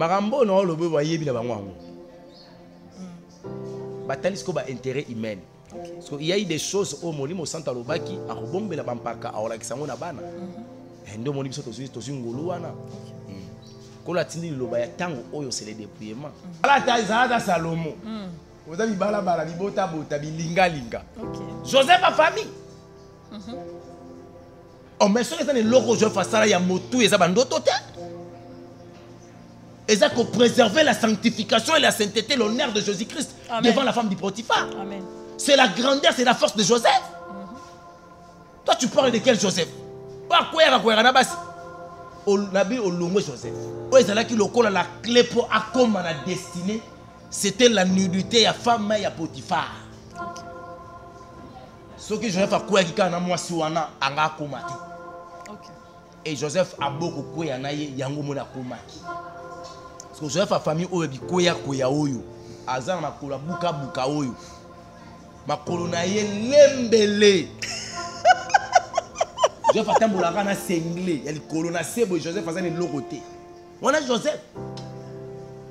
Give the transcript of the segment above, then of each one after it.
Marambo non le boy yebi na bango ango. Batalis ko ba intérêt humain. Parce qu'il y a eu des choses au Molimo Santa Lobaki à rebomber la bampaka à Olakisango na bana. Et ndo Molimo tosi ngolu wana. Ko la tindi loba ya tango oyo c'est le dépouillement. Ala ta izala Salomo. Vous avez bala bala bibota bota bilinga linga. Joseph a famille. Oh mais ce que c'est le logo je fais ça ya motu et ça bandoto te. Et ça pour préserver la sanctification et la sainteté, l'honneur de Jésus-Christ devant la femme du Potiphar. Amen. C'est la grandeur, c'est la force de Joseph. Toi, tu parles de quel Joseph? Joseph. La clé pour accomplir la destinée, c'était la nudité de la femme et la Potiphar. Ce que Joseph a quoi qui a moi si on a combattu. Et Joseph a beaucoup quoi y en a yango mona combattu. Parce que Joseph a famille oyo koya koya oyo. Azan na kola buka buka oyo. Makolo na ye lembele. Joseph a tambola kana senglé, il colonna sebo Joseph a zane logoté. On a Joseph.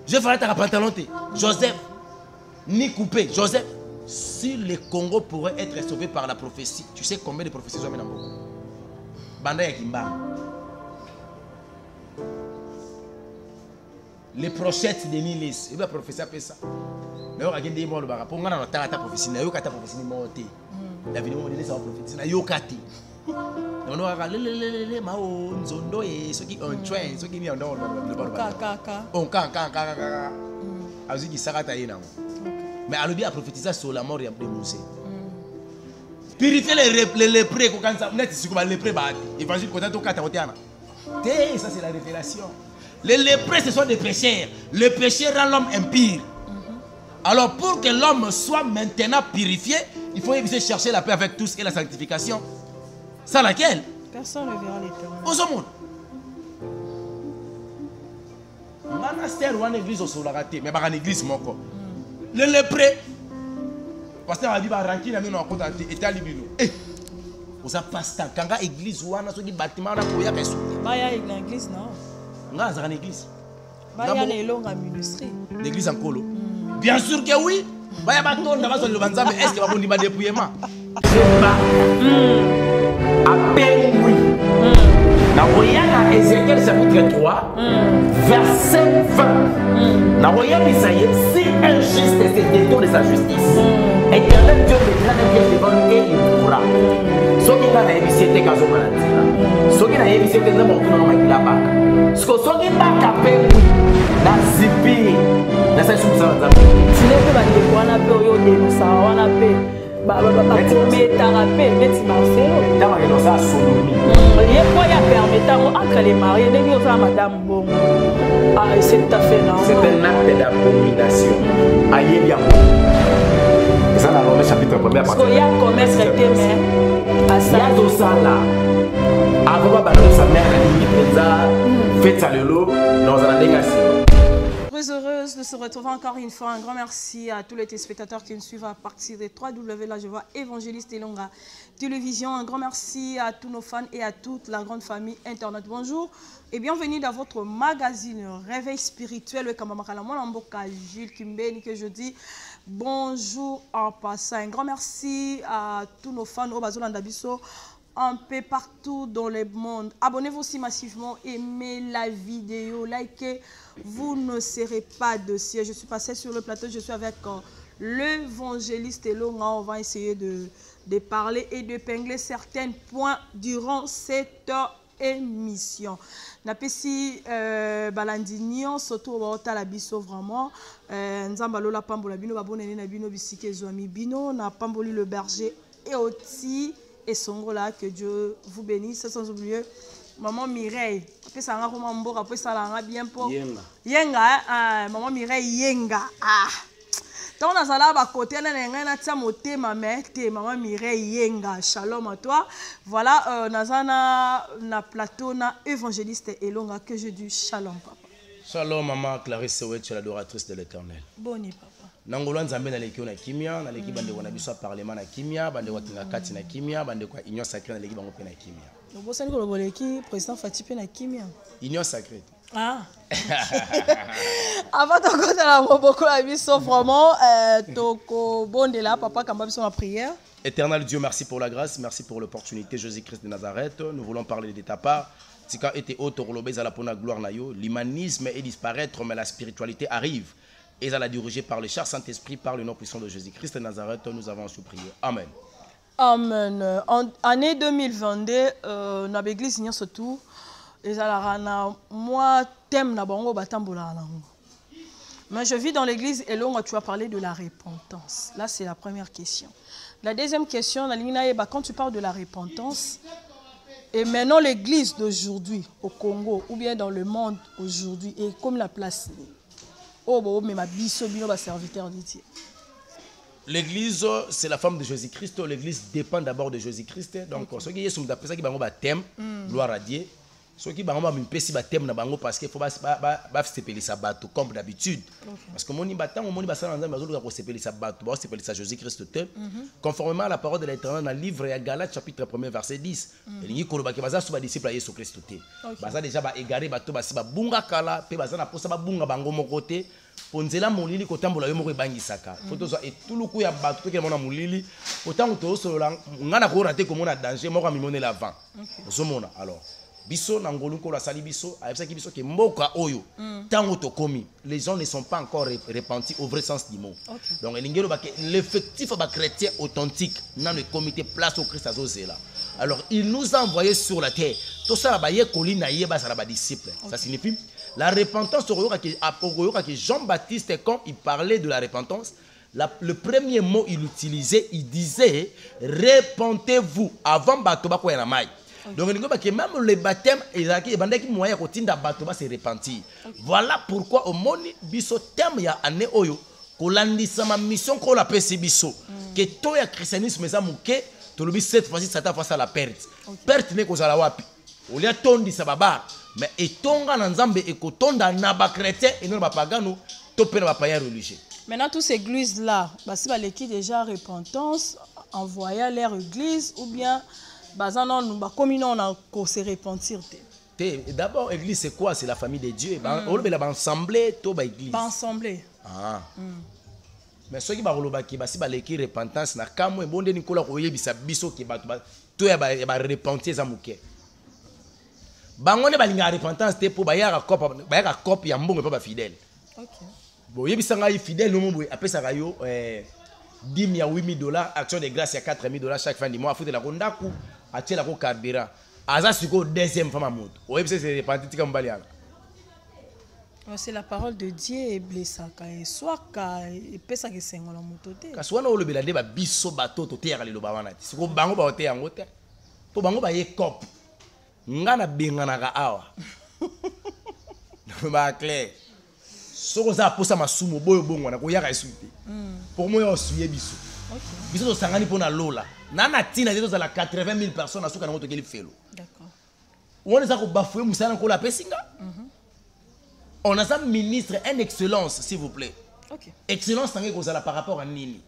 Joseph a ta pantalon té. Joseph ni coupé. Joseph, si le Congo pourrait être sauvé par la prophétie, tu sais combien de prophéties sont maintenant? Banda ya Kimba. Les prochettes de Nilis, il va prophétiser après ça. Mais on a gagné des mots le bar. Pour moi, on a ta prophétie. Na yo kata prophétie monté. La vidéo modèle ça prophétie. Na yo kati. On a le mao nzondo et ce qui un train, ce qui mis en dehors le bar. Kaka. On kaka. Azu qui sarata yena. Mais alobi a prophétisé sur la mort de Moussé. Purifier les lépreux quand ça net si comme les lépreux ba évangile quand on kata otiana. Ça c'est la révélation. Les lépreux, ce sont des pécheurs. Le péché rend l'homme impur. Alors, pour que l'homme soit maintenant purifié, il faut éviter de chercher la paix avec tous et la sanctification. Sans laquelle personne ne verra l'éternel. Au monde. Monastère ou une église au Solarate, mais pas une église, mon corps. Les lépreux, pasteur a dit, Rankin a mis en compte et t'as libéré. Vous avez pasteur, quand il y a une église ou un bâtiment, il y a une église, non? Nga za l'église. Baya les longues ministries. L'église en colo. Bien sûr que oui. Baya batonda bazo le banza mais est-ce que va bon dima dépouillement? À peine oui. Na voyana Ézéchiel chapitre 3 verset 20. Na voyana Isaïe si un juste se détourne de sa justice. Éternel Dieu mettra des pièces devant lui et il pourra. Ce qui n'a pas été caso maladie. Ce qui n'a pas été de mon nom avec la bac. Ce qui n'a pas été na zipi na sa sumsa za. Tu n'es pas de quoi na pe yo de ça on a pe. Ba mais tarapé mais Marcelo. Dans la ça sodomie. Il y a quoi ya permettant entre les mariés ne dire ça madame bon. Ah c'est tout à fait non. C'est un acte d'abomination. Aïe ya. Ça dans Romains chapitre 1er parce qu'il y a commerce traité mais à ça tout ça là. Avant ba sa mère la limite faites ça le lot dans un dégâts. Très heureuse de se retrouver encore une fois. Un grand merci à tous les téléspectateurs qui nous suivent à partir de www. Là, je vois Évangéliste Elonga Télévision. Un grand merci à tous nos fans et à toute la grande famille Internet. Bonjour et bienvenue dans votre magazine Réveil spirituel. Gilles Kimbeni que je dis bonjour en passant. Un grand merci à tous nos fans un peu partout dans le monde. Abonnez-vous aussi massivement, aimez la vidéo, likez, vous ne serez pas dossier. Je suis passée sur le plateau, je suis avec l'évangéliste Elonga. On va essayer de parler et d'épingler certains points durant cette émission. Napesi balandinion surtout au la biso vraiment nzambalola pambola bino babonene na bino bisike zoami bino na pamboli le berger et aussi et son là que Dieu vous bénisse sans oublier maman Mireille après ça ngako mambo après ça la bien pour yenga maman Mireille yenga donc dans la ba côté na ngana tia motema mais maman Mireille yenga shalom à toi voilà nazana na plateau na évangéliste Elonga que je dis shalom papa. Shalom maman Clarisse Ouet, tu es l'adoratrice de l'Éternel. Boni papa. Nangolo nzambe na leki na kimia na leki bande wana biso parlement na kimia bande watinga kati na kimia bande kwa union sacrée na leki bango pe na kimia. Bobo sani ko boleki président Fati pe na kimia. Union sacrée. Ah. Avant de continuer à beaucoup la mission, vraiment, toko bon de là, papa, quand même, ma prière. Éternel Dieu, merci pour la grâce, merci pour l'opportunité, Jésus-Christ de Nazareth. Nous voulons parler de ta part. Tika était autre à la pona gloire nayo. L'humanisme est disparaître, mais la spiritualité arrive. Et elle a dirigé par le cher Saint-Esprit, par le nom puissant de Jésus-Christ de Nazareth. Nous avons su prier. Amen. Amen. En année 2022, dans l'église, surtout, moi, thème na bango batambola nango. Mais je vis dans l'église et là, tu vas parler de la repentance. Là, c'est la première question. La deuxième question, quand tu parles de la repentance, et maintenant l'église d'aujourd'hui au Congo, ou bien dans le monde aujourd'hui, est comme la place. Oh, mais ma bisobino va serviteur de Dieu. L'église, c'est la femme de Jésus-Christ. L'église dépend d'abord de Jésus-Christ. Donc, ceux qui sont d'après ça, qui ont un thème, gloire à Dieu. Ceux qui ont un thème parce qu'il faut s'appeler ça bateau comme d'habitude. Parce que mon bâton, mon bâton, on s'appeler ça bateau, on s'appeler ça Jésus-Christ. Conformément à la parole de l'Éternel dans le livre de Galates, chapitre 1, verset 10. Il y a des disciples de Jésus-Christ. Baza déjà égaré bateau, basi bunga kala, pe baza na posa bunga bango mokote. Ponzela molili kotambola yo moko ebangisaka. Foto zo etuluku ya bato ke mona molili, otango to solola ngana ko rater ko mona danger moko amimone l'avant. Ozomona alors. Biso na ngolu ko la sali biso, ayebisa ki biso ke mboka oyo. Tango to komi, les gens ne sont pas encore repentis au vrai sens du mot. Donc elingelo ba l'effectif ba chrétien authentique dans le comité place au Christ azozela. Alors il nous a envoyé sur la terre. Tout ça ba ye kolina ye ba sala ba disciple. Ça signifie la repentance, Jean-Baptiste, quand il parlait de la repentance, le premier mot il utilisait, il disait repentez-vous avant Batoba Koyanamai. Donc même le baptême, il y a des moyens de Batoba se repentir. Voilà pourquoi au monde, biso thème ya ane oyo, kolandisa ma mission qu'on la pesi biso, que toi ya christianisme ça mouké, to lobi cette fois-ci ça t'a face à la perte. Perte n'est qu'aux alawapi. Au lieu tondi sa baba. Mais etonga na nzambe ekotonda na ba chrétien et non ba pagano to pe na ba païen religieux. Maintenant tous ces églises là, basi ba leki déjà repentance envoyer leur église ou bien bazana nous ba communion na ko se repentir te. D'abord église c'est quoi? C'est la famille de Dieu. On le ba ensemble to ba église. Ba ensemble. Ah. Mais ceux qui ba roloba ki basi ba leki repentance na kamwe bonde ni kola ko yebisa biso ki ba to ya ba repentir za muke. Bangone balinga repentance te pour bayaka cop ya mbongo pa fidèle. OK. Bon yebisa ngai fidèle no mbo apesa kayo 10 000 à 8 000 $, action de grâce à 4 000 $ chaque fin du mois, faut de la rondaku, acheter la carburant. Aza suko deuxième femme à moto. Oyebisa c'est repentir comme baliaka. C'est la parole de Dieu et blessaka et soit ka et pesa ke sengo la moto te. Kaswana o lobela de ba biso bato to te ya le loba wana. Siko bango ba ote yango te. Po bango ba ye cop. Ngana benganaka awa ba clair soko za posa masumo boyo bongo na koyaka esuite pour moi on suye biso biso to sangani pona lola nana tina zeto za la 80 000 personnes asuka na moto keli felo. D'accord. On a ko bafouer musana ko la pesinga. On a ça ministre un excellence s'il vous plaît. OK. Excellence tangé ko za par rapport à nini.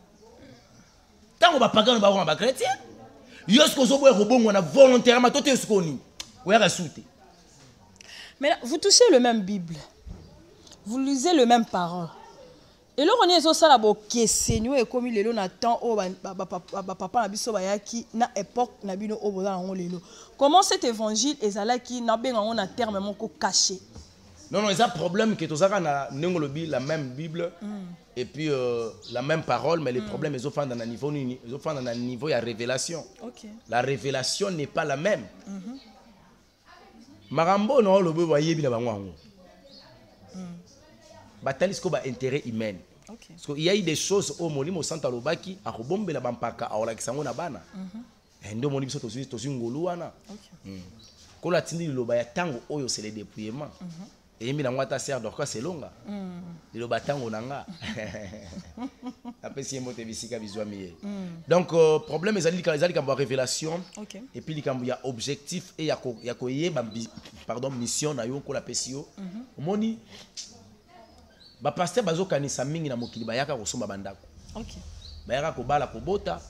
Tango ba pagano ba ko ba chrétien. Yosko zo boyo ko bongo na volontairement to te skoni. Mais là, vous touchez le même Bible. Vous lisez le même parole. Et là, on est au salabo qui est Seigneur et comme il est là, on attend papa na biso bayaki na époque na bino oboza ngo lelo. Comment cet évangile ezalaki na benga on a terme moko caché. Non, il y a un problème que tous na ngolobi la même Bible et puis la même parole, mais les problèmes ils ont fait dans un niveau il y a révélation. OK. La révélation n'est pas la même. Marambo no lo be wayebi na bango ngo. Batali sko ba intérêt humain. OK. Parce qu'il y a eu des choses au molimo santa lobaki a robombela bampaka a ola kisango na bana. Endo moni biso to ngolu wana. OK. Ko la tindi loba ya tango oyo c'est le dépouillement. Et yemi na ngwata sert dorka c'est longa. Loba tango nanga. Après si mote bisika bizwa miye. Donc problème ezali kamba révélation. Okay. Et puis il y a objectif et il y a koyeba pardon mission na yo ko la pesio. Moni ba pasteur bazo kanisa mingi na mokili bayaka ko somba bandako. OK. Bayaka ko bala ko bota,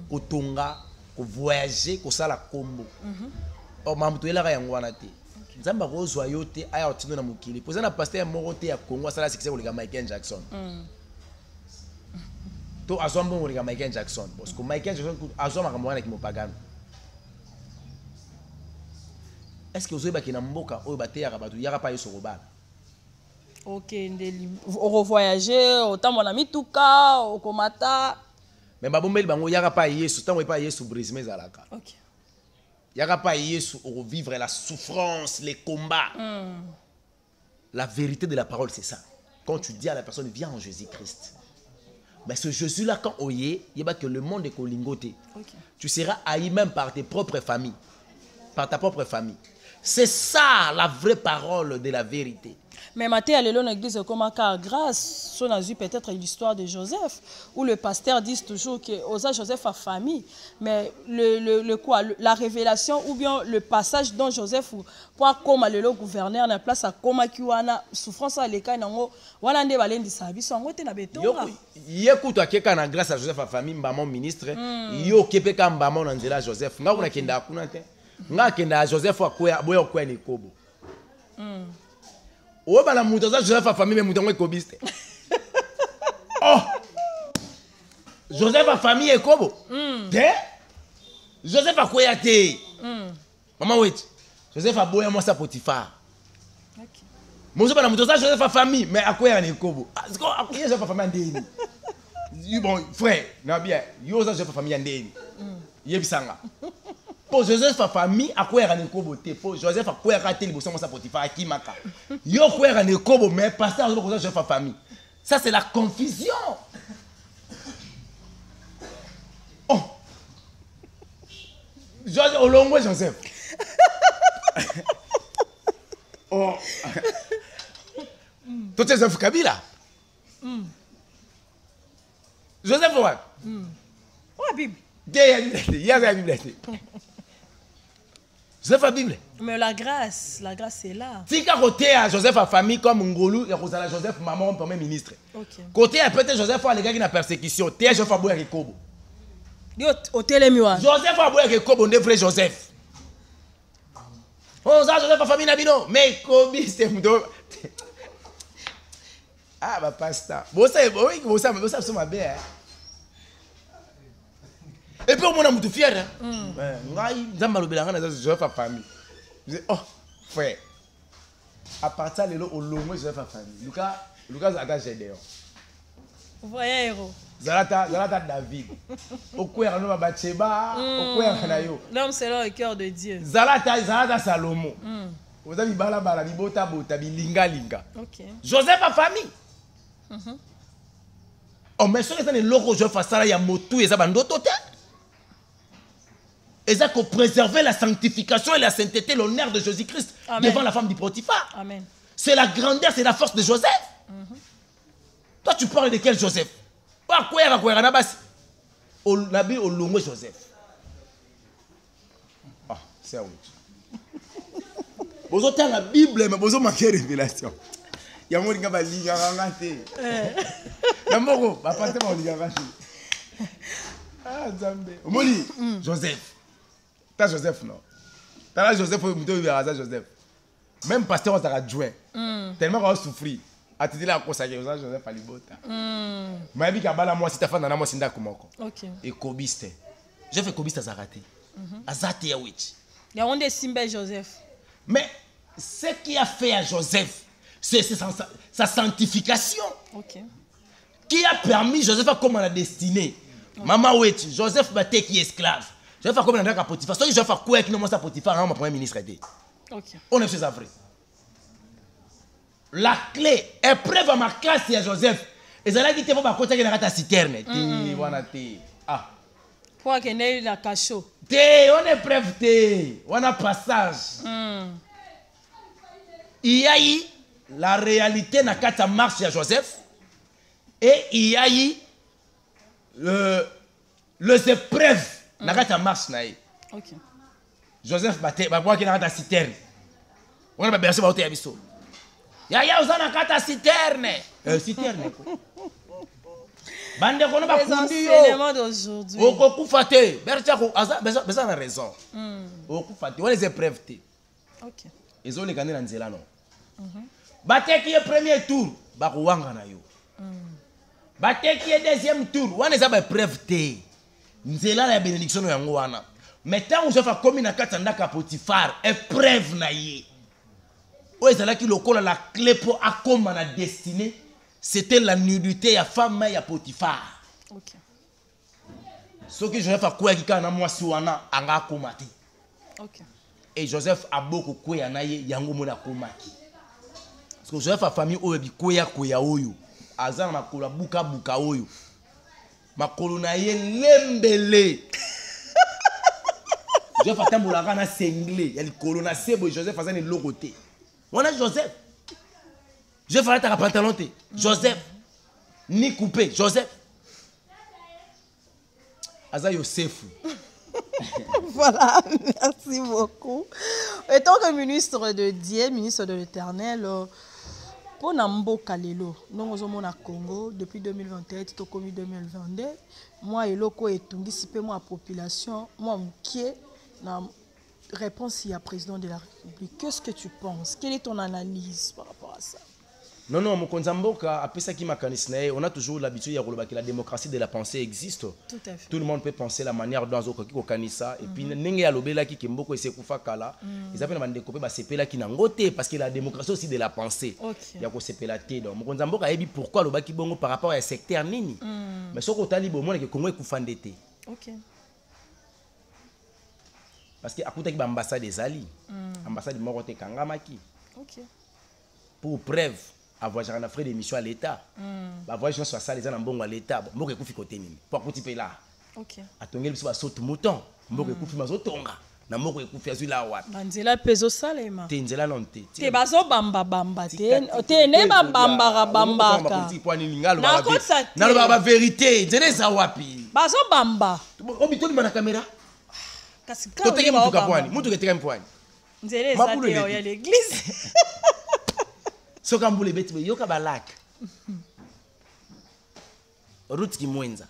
ko tonga, ko voyager, ko sala kombo. O mamuto elaka yango wana te. nzamba kozwa yo te aya otino na mokili poza na pasteur moko te ya Congo asala succès koleka Michael Jackson to azwa mbongo koleka Michael Jackson parce que Michael Jackson azwa makambo wana kimopagano. Est-ce que ozoyeba ke na mboka oyo bateyaka bato yaka pa yeso kobala? Ok, au revoyager, autant mon ami Touka, au Komata. Mais babombeli bango yaka pa yesu tango pa yesu brise mes alaka. Ok. Yaka pa yesu au vivre la souffrance, les combats. La vérité de la parole c'est ça. Quand tu dis à la personne viens en Jésus-Christ. Mais ce Jésus-là quand oye, il y a que le monde est colingoté. Okay. Tu seras haï même par tes propres familles. Par ta propre famille. C'est ça la vraie parole de la vérité. Mais Matthieu à l'église comme car grâce, on a vu peut-être l'histoire de Joseph, où le pasteur dit toujours que Osa Joseph a famille, mais la révélation ou bien le passage dont Joseph pour comme le gouverneur na place à comme qui wana souffrance à l'écart nango wana nde balendi sabi so ngote na betonga. Yo kuto akeka na grâce à Joseph a famille mbamon ministre, yo kepeka mbamon na nzela Joseph. Nga kuna kenda kuna te. Nga kenda Joseph akoya boyo kwa ni kobo. Oh, bah la mouton, ça, Joseph a famille, mais mouton est cobiste. Oh! Joseph a famille et kobo. Joseph a quoi te? Maman, wait. Joseph a boya moi sa Potiphar. Mon Joseph a la mouton, ça, Joseph a famille, mais à quoi il y a kobo? À quoi Joseph a famille en bon, frère, non bien, yo, ça, Joseph a famille en déni. Yebisanga. Pour Joseph a famille, à quoi il y a un kobo te? Pour Joseph a quoi il y a un kobo Potiphar, qui maka? Yo quoi il y a un kobo, mais pasteur Joseph a famille. Ça c'est la confusion. Oh, Joseph, au long Joseph. Oh, toi tu es Joseph Kabila. Joseph what? Ouais, Bible. Il y a la Bible. Joseph a Bible. Mais la grâce est là. Si côté à Joseph a famille comme Ngolu, il y a Joseph maman premier ministre. Okay. Côté à peut-être Joseph a les gars qui na persécution, t'es Joseph a boire avec Kobo. Hôtel Emiwa. Joseph a boire avec Kobo, on est vrai Joseph. Oh ça Joseph a famille nabino, mais Kobi c'est mdo. Ah bah pasta. Bon ça c'est ma belle. Et puis on a tout fier. Ngai nzamba lobelanga na Joseph a famille. Oh frère. À partir de là au long Joseph a famille. Lucas a Gédéon. Voyez héros. Zalata David. Au kwera no Bathsheba, au kwera na yo. L'homme selon le cœur de Dieu. Zalata Salomon. Vous avez bala bibota bota bilinga. OK. Joseph a famille. Oh mais ce que c'est le logo Joseph a sala ya motu eza bandoto te. Et ça pour préserver la sanctification et la sainteté, l'honneur de Jésus-Christ devant la femme du Potiphar. Amen. C'est la grandeur, c'est la force de Joseph. Toi, tu parles de quel Joseph? Pas quoi, au nabi au long Joseph. Ah, c'est un autre. Vous avez la Bible, mais vous avez manqué révélation. Il y a un monde qui a dit il y a un monde qui a dit ah, Zambé. Omoli, Joseph. T'as Joseph, non? T'as là Joseph, Joseph. Même pasteur, on t'a adjoint. Tellement qu'on a souffert. A te dit là, Joseph à l'ibota. Mais il y a moi, si ta femme, moi, c'est OK. Et Kobiste. J'ai fait Kobiste à Zaraté. À Zaraté, oui. Il y a un des Simba Joseph. Mais ce qui a fait à Joseph, c'est sa sanctification. OK. Qui a permis Joseph à comme la destinée. Maman, oui, Joseph Baté qui est esclave. Joseph a comme un drap à Potiphar. Si Joseph a quoi qui ne m'a Potiphar, mon premier ministre. OK. On est chez vrai. La clé, épreuve à ma classe, c'est Joseph. Et ça là qui te va côté qui n'a pas citerne. Ah. Quoi qu'il y ait la cachot. On est preuve, on a passage. Il y a eu la réalité n'a qu'à marche à Joseph. Et il y a eu les épreuves n'a qu'à marche. OK. Joseph Baté, bah qui n'a pas citerne. On a bercé au Théabiso. Yaya osana kata citerne. Citerne. Bande kono ba kundi yo. D'aujourd'hui. Okokufate. Bercha ko aza beza na raison. Okufate. On les épreuves. OK. ezoleka nde na nzela non bateki ye premier tour bakowanga na yo bateki ye deuxième tour wana eza bapreuve te nzela na ya bénédiction yango wana mais ntango joseph akomi na kati ya ndako ya potifar épreuve na ye oyo ezalaki lokola la clé mpo akoma na destinée c'était la nudité ya femme ya potifar Ok. soki joseph akweyaki kaka na mwasi wana anga akoma te Ok. et joseph aboko kweya na ye yango mona akomaki parce que joseph afamille oyo bikweya oyo aza na makolo abukabuka oyo makolo na ye lembele joseph atambolaka na sengle ya likolo na sebo joseph aza na eloko te wana joseph alataka pantalon te joseph ni coupé joseph aza yosefu. Voilà, merci beaucoup. Étant que ministre de Dieu, ministre de l'Éternel, pour Namboka Lelo, nous sommes au Congo depuis 2021, tout comme 2022. Moi, et loko et tungi moi population, moi qui na réponse il y a président de la République. Qu'est-ce que tu penses? Quelle est ton analyse par rapport à ça? Non, mon Konzamboka, après ça qui m'a canissé, on a toujours l'habitude que la démocratie de la pensée existe. Tout à fait. Tout le monde peut penser la manière dont on canissa. Et puis, n'engé à l'obéla qui mboko et sekoufa kala. Ils appellent man découpé sepela qui n'angote parce que la démocratie aussi de la pensée. Il y a quoi sepela té. Donc, mon Konzamboka a dit pourquoi le baki bongo par rapport à un secteur nini. Mais ce qu'on t'a dit, bon, moi, que Congo est koufandete. Ok. Parce que à côté de l'ambassade des Ali, l'ambassade de Morote Kangamaki. Ok. Pour preuve. Avoir un frais d'émission à l'État. Avoir une ça les gens en bon à l'État. Bon que koufi côté mimi. Pour couper là. Ok. Atongel biso ba saute mouton. Bon que koufi mazo tonga. Na moko koufi azula wa. Banzela peso salema. Tenzela non te. Te bazo bamba bamba te. Te ne bamba bamba ka. Na kosa te. Na ba vérité. Nzele za wapi. Bazo bamba. Obitoni na caméra. Kasi ka. To teke mutu kapwani. Mutu ke teke mpwani. Nzele za te ya l'église. Sokambule beti yoka balak. Route ki mwenza.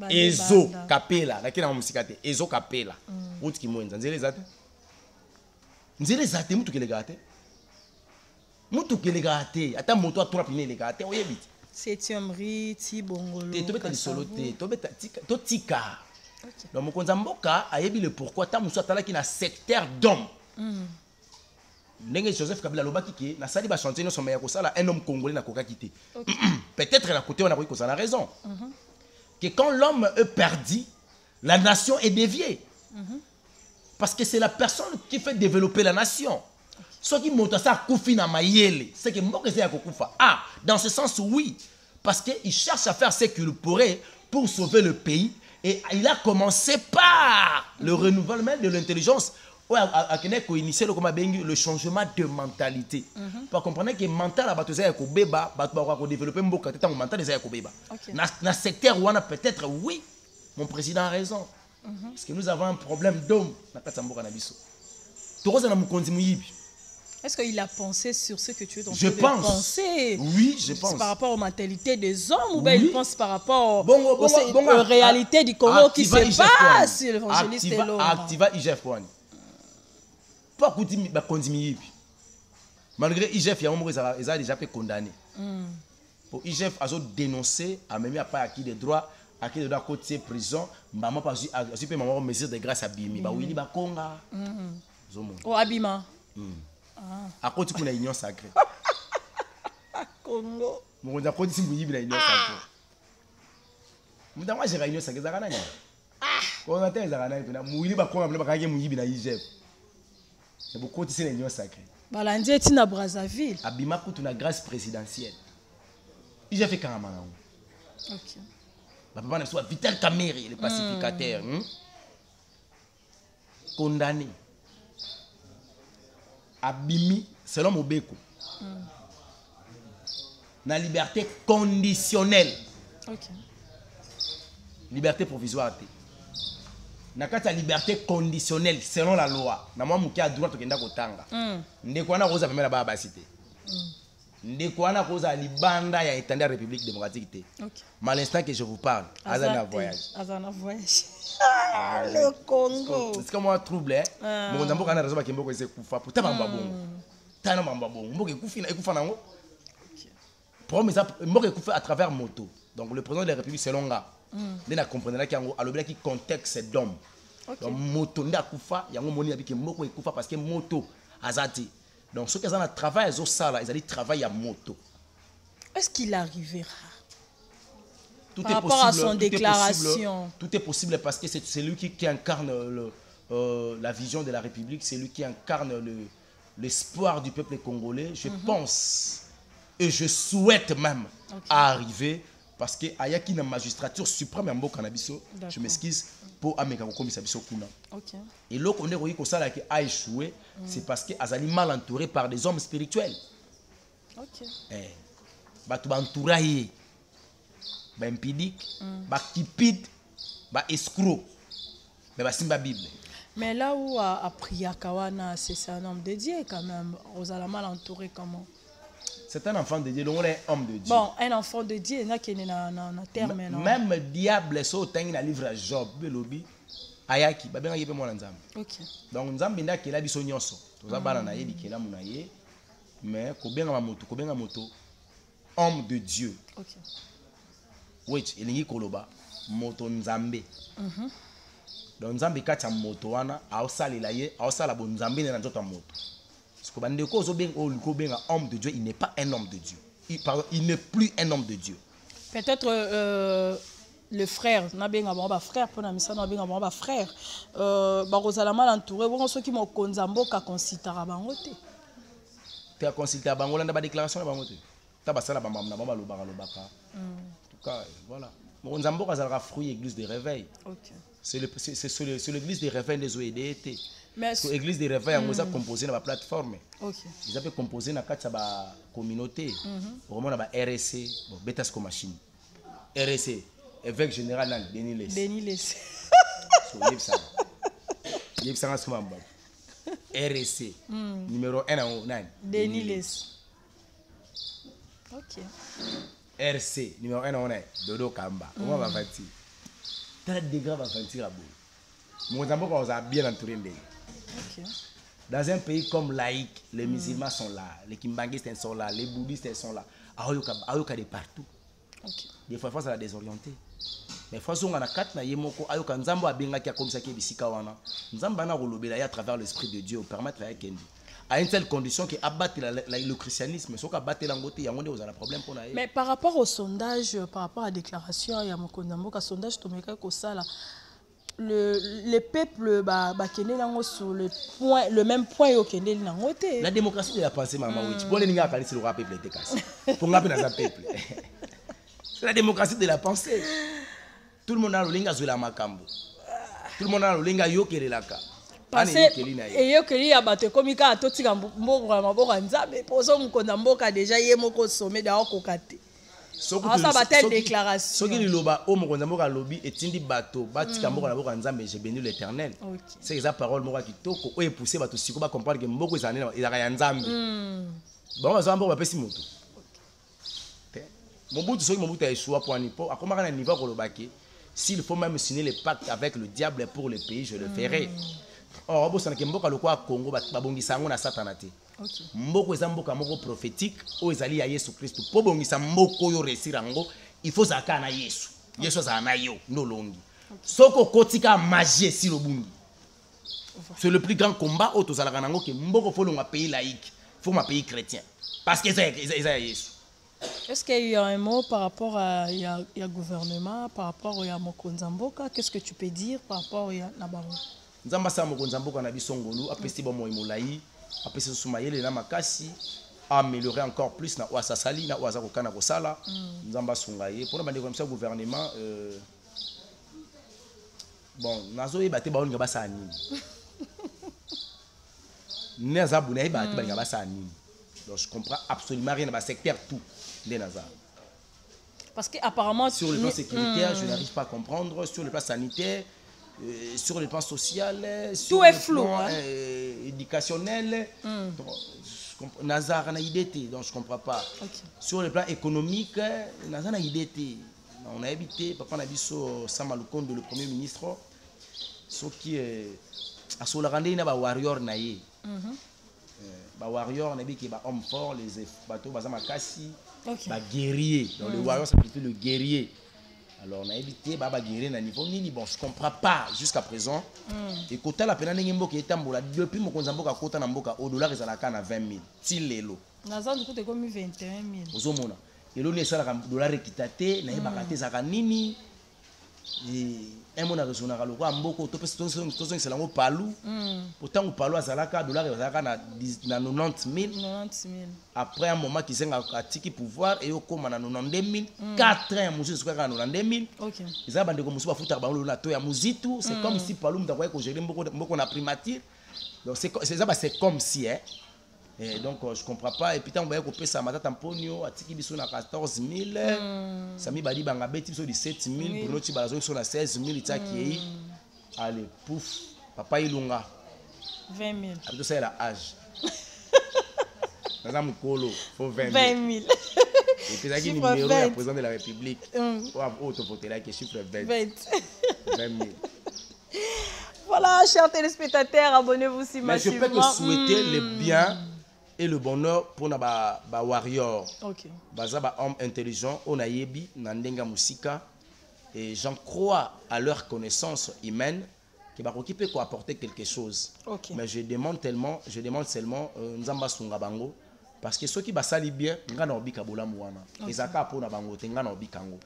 Ezo kapela, lakini na musikate. Ezo kapela. Route ki mwenza. Nzele zate. Nzele zate mutu kelegate. Mutu kelegate. Ata moto atona pine legate. Oyebiti. Septième rite, ti bongolo. Te tobeta lisolo te. Tobeta tika. To tika. Donc mokonza mboka ayebi le pourquoi ta muso atala ki na secteur d'homme. Ndenge Joseph Kabila lobaki ke na sali ba chantier no somaya ko sala un homme congolais na koka kité. Peut-être la côté on a pris qu'on a raison. Que quand l'homme est perdu, la nation est déviée. Parce que c'est la personne qui fait développer la nation. Ce qui monte ça koufi na mayele, c'est que mboka c'est ya kokufa. Ah, dans ce sens oui, parce que il cherche à faire ce qu'il pourrait pour sauver le pays et il a commencé par le renouvellement de l'intelligence. Le changement de mentalité. Pour comprendre que le mental a développé un mental. Dans le secteur où on a peut-être, oui, mon président a raison. Parce que nous avons un problème d'homme. Est-ce qu'il a pensé sur ce que tu es en train de penser? Oui, je pense. Par rapport aux mentalités des hommes ou bien il pense par rapport aux réalités du Congo qui se passe sur l'évangéliste Elonga? Activa IGF. Pas continuer à continuer. Malgré IGF, il y a un moment où ils ont déjà été condamnés. Pour IGF, ils ont dénoncé, à même pas acquis des droits, acquis des droits côté prison, maman pas su maman mesure de grâce à Bimi. Bah oui, il va Conga. Oh Abima. À côté qu'on a union sacrée. Congo. Mon à côté si vous y une union sacrée. Moi j'ai réunion sacrée ça kana. Quand on a été ça kana, mouili ba Conga ba kage mouili na IGF. C'est beaucoup de l'union sacrée. Balandier est na Brazzaville. Abima pour une grâce présidentielle. Il a fait carrément. Ok. Papa soit Vital Kamerhe, le pacificateur. Condamné. Abimi, selon Mobeko. La liberté conditionnelle. Ok. Liberté provisoire. Nakata liberté conditionnelle selon la loi. Na moi muki a droit to kenda kotanga. Ndeko na roza pemela ba basité. Ndekwana koza libanda ya étendue la République démocratique té. Mais à l'instant que je vous parle, Azana voyage. Azana voyage. Le Congo. C'est comme un trouble hein. Mon Nzambo kana raison ba kemboko ese kufa pour tabamba bongo. Tana mamba bongo. Mboke kufi na ekufa nango. Problème ça mboke kufa à travers moto. Donc le président de la République selon nga. Ndena comprendre la kango alobela ki contexte d'homme. Donc moto nda kufa yango moni abiki mboke ekufa parce que moto azati. Donc ceux qui ont un travail ils ont ça là, ils allaient travailler à moto. Est-ce qu'il arrivera? Tout par est rapport possible, à son déclaration. Tout est possible parce que c'est lui qui incarne la vision de la République, c'est lui qui incarne l'espoir du peuple congolais. Je pense et je souhaite même arriver parce que ayaki na magistrature suprême en Bokanabisso, je m'excuse pour ameka komisa biso kuna. Et là qu'on est royi ko sala qui a échoué, c'est parce que azali mal entouré par des hommes spirituels. Batu ba entouré ba impidique, ba kipide, ba escroc. Mais ba simba Bible. Mais là où a prié Kawana, c'est un homme de Dieu quand même. Vous allez mal entouré comment? C'est un enfant de Dieu, donc on est un homme de Dieu. Bon, un enfant de Dieu, il y a qui est dans terme. Même le diable, c'est autant qu'il a livré à Job, Belobi, Ayaki, Babena Yebe Mwanzam. Donc, Nzambe n'a qu'il a biso nyonso. Tout ça, bana naye, qui est mounaye. Mais, Kobenga moto, homme de Dieu. Oui, il y a Koloba, moto Nzambe. Donc, Nzambe kacha moto wana, aosali la ye, aosala bon Nzambe n'a pas moto. Homme de Dieu, il n'est pas un homme de Dieu. Il n'est plus un homme de Dieu. Peut-être le frère, frère, frère, frère, mal entouré, ceux qui m'ont consulté à Bangote. Tu as consulté à Bangote, tu as déclaration à Bangote. Tu as basala bamba en tout cas, voilà. Mon Zambo a fruit église de réveil. C'est l'église de réveil des OEDT. L'église de réveil a composé dans la plateforme. Ils avaient composé dans la communauté. Vraiment dans la RSC, Betasco Machine. RSC, évêque général Denis Les. Denis Les. RSC, numéro 1 en Denis Les. RC, numéro 1 en Dodo Kamba. Comment va faire-t-il? T'as des graves à faire-t-il à bout. Mon amour, on a bien entouré. Dans un pays comme laïque, les musulmans sont là, les kimbangistes sont là, les bouddhistes sont là. Ayoka de partout. Des fois, ça la désorienté. Mais fois on a quatre na yemoko ayoka nzambo abenga ki comme ça qui bisika wana. Nzamba na rolobela à travers l'esprit de Dieu permettre à kendi. À une telle condition que abattre le christianisme, ce qu'abattre l'angoté, il y a un problème pour nous. Mais par rapport au sondage, par rapport à la déclaration, il y a un sondage qui est le peuple sur le même point la démocratie de la pensée maman oui pour les ninga kali le peuple était cassé pour ngapi na peuple c'est la démocratie de la pensée tout le monde a le linga sur la makambo tout le monde a le linga yokelelaka parce que yokeli ya bato komika atotika mbongo maboko nzambe poso mukonda mboka déjà yemoko sommet da okokate. Ça va telle déclaration. Ce qui est loba au mokonzamboka lobby et tindi bato batika mboka na boka nzambe j'ai béni l'Éternel. C'est esa parole moko kitoko o pousser bato siko ba comprendre que mboko ezane ezaka ya nzambe. Bon ba zamba ba pesi moto. Mobutu soki mobutu a échoué pour anipo akomaka na niveau kolobaki s'il faut même signer le pacte avec le diable pour le pays je le ferai. Or bo sana ke mboka lokwa Congo ba bongisa ngo na satana te. Mboko eza mboka moko prophétique o ezali ya Yesu Kristo po bongisa mboko yo resirango il faut zaka na Yesu Yesu za na yo nolongi soko kotika magie si lobungi c'est le plus grand combat au tozalaka nango ke mboko fo longa pays laïque faut ma pays chrétien parce que ça Yesu. Est-ce qu'il y a un mot par rapport à il y a gouvernement par rapport à Mokonzamboka qu'est-ce que tu peux dire par rapport à Nabango Nzamba sa Mokonzamboka na bisongolu apesi ba moyi molayi après ce soumayele na makasi améliorer encore plus na oasa sali na oasa kokana kosala nzamba sungaye pour na comme ça gouvernement bon nazo yeba te ba oninga ba sa nini neza buna yeba te ba ba sa nini donc je comprends absolument rien dans ba secteur tout les naza parce que apparemment sur le plan sécuritaire je n'arrive pas à comprendre sur le plan sanitaire sur le plan social, sur tout le est flou, plan éducationnel. Nazar n'a idée, donc je ne comprends pas. Okay. Sur le plan économique, Nazar n'a idée. On a habité, papa n'a dit Sama Lukonde, le premier ministre, ce qui est à Solarande, il y a des warriors. Les warriors, il y a des hommes forts, les bateaux, les guerriers. Donc les warriors, ça veut dire le guerrier. Alors on a évité baba guerrier na niveau nini bon je comprends pas jusqu'à présent et kota la pena ningi mboka etambola depuis mo konza mboka kota na mboka au dollar ezalaka na 20 000 ti lelo naza du coup te comme 21 000 ozomona elo ni esala dollar ekitate na yebaka te zaka nini et un mona resona kaloko mboko to pesa to c'est lango palu pourtant palu azalaka dollar ezalaka na 90 000 après un moment qui s'est atiki pouvoir et au koma na 92 000 4 ans musu sukaka na 92 000 OK ils a bande ko musu ba futa ba na to ya muzitu c'est comme si palu mtakwa ko gérer mboko na primature donc c'est comme si hein. Et donc je comprends pas et puis tant que vous ça matata mponio atiki biso na 14 000 sami badi banga beti biso 17 000 pour notre balazo sur na 16 000 itaki allez pouf papa ilunga 20 000 après ça la âge dans mukolo faut 20 000 et puis ça qui numéro du président de la République oh to voter là que chiffre 20 000. Voilà, chers téléspectateurs, abonnez-vous si massivement. Mais je peux que souhaiter le bien et le bonheur pour na ba warrior. OK. Baza ba homme intelligent, on a yebi na ndenga musika et j'en crois à leur connaissance humaine qui va occuper quoi apporter quelque chose. Okay. Mais je demande seulement nzamba sunga bango parce que ceux qui basali bien ngana obika bolamu wana ezaka pona bango te ngana obika ngo.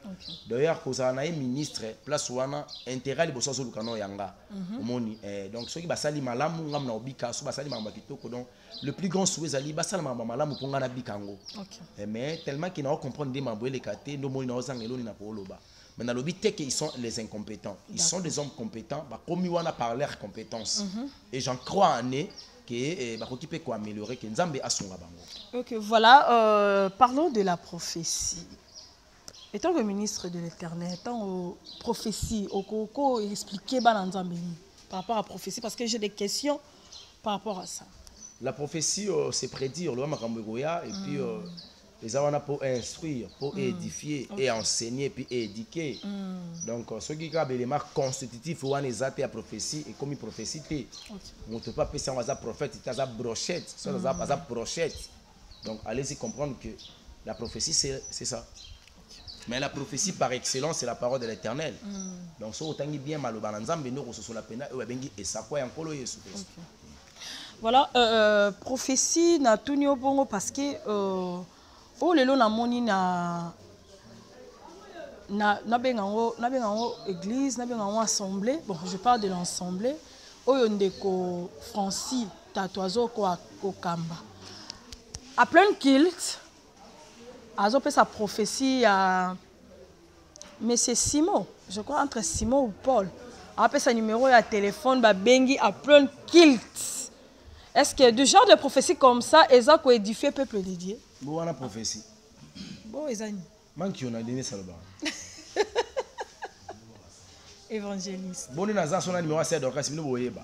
D'ailleurs kozala na ministre place wana intérêt liboso so lukano yanga omoni donc ceux qui basali malamu ngam na obika so basali mamba kitoko donc le plus grand souhait zali basala mamba malamu ponga na bikango. Mais tellement qu'ils n'ont comprendre des mambo les katé no moni na ozangelo ni na poloba. Mais dans le but c'est qu'ils sont les incompétents. Ils sont des hommes compétents ba komi wana par leurs compétences. Et j'en crois en eux que ba occupé quoi améliorer que nzambe asunga bango. OK, voilà, parlons de la prophétie. Étant que ministre de l'Éternel, étant aux prophéties, au Koko, expliquer par rapport à la prophétie, parce que j'ai des questions par rapport à ça. La prophétie, c'est prédire, le Makambegoya, et puis les avons pour instruire, pour édifier, et enseigner, puis éduquer. Donc, ce qui est l'élément constitutif, on est à prophétie, et comme une prophétie, on ne peut pas passer un prophète, c'est un brochette, c'est un brochette. Donc, allez-y comprendre que la prophétie, c'est ça. Mais la prophétie par excellence, c'est la parole de l'Éternel. Donc, si vous avez bien mal au balanzam, nous sommes la peine, et ça quoi encore Jésus Christ. Voilà, prophétie na tuni obongo parce que oh lelo na moni na bengango église, na bengango assemblée. Bon, je parle de l'assemblée. Oyo ndeko Francis Tatoazo ko kamba. À plein kilt, azo pe sa prophétie à Monsieur Simon, je crois entre Simon ou Paul. Après sa numéro de téléphone, ba bengi à plein kilt. Est-ce que du genre de prophétie comme ça, Eza ko édifier peuple de Dieu? Bon, on a prophétie. Bon, Ezani. Manque on a donné ça là-bas. Évangéliste. Bon, on a son numéro à 7 donc si nous voyez pas.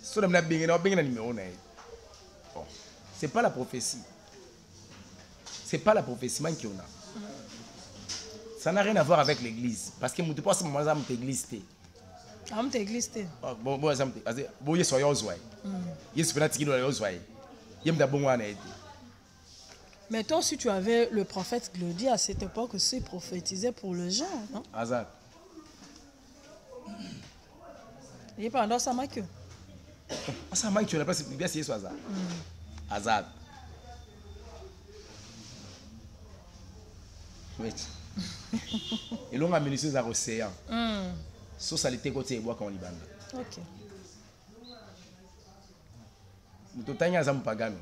So dem na bengi na numéro na. Bon, c'est pas la prophétie. C'est pas la prophétie manque on a. Ça n'a rien à voir avec l'église parce que mutu pas ce moment là mutu église té. Ah, mutu église té. Bon ça mutu parce que bon yeso yozwa. Yeso penati kilo yozwa. Yemda bon wana été. Mais toi, si tu avais le prophète Glody à cette époque aussi prophétisait pour le genre, non? Azad. Il est pas dans sa main. Ça manque tu n'as pas bien c'est ça Azad. Azad. Oui. Et l'on a mené sur l'océan. So salité côté bois quand on libande. OK. Mutotanya za mpagano.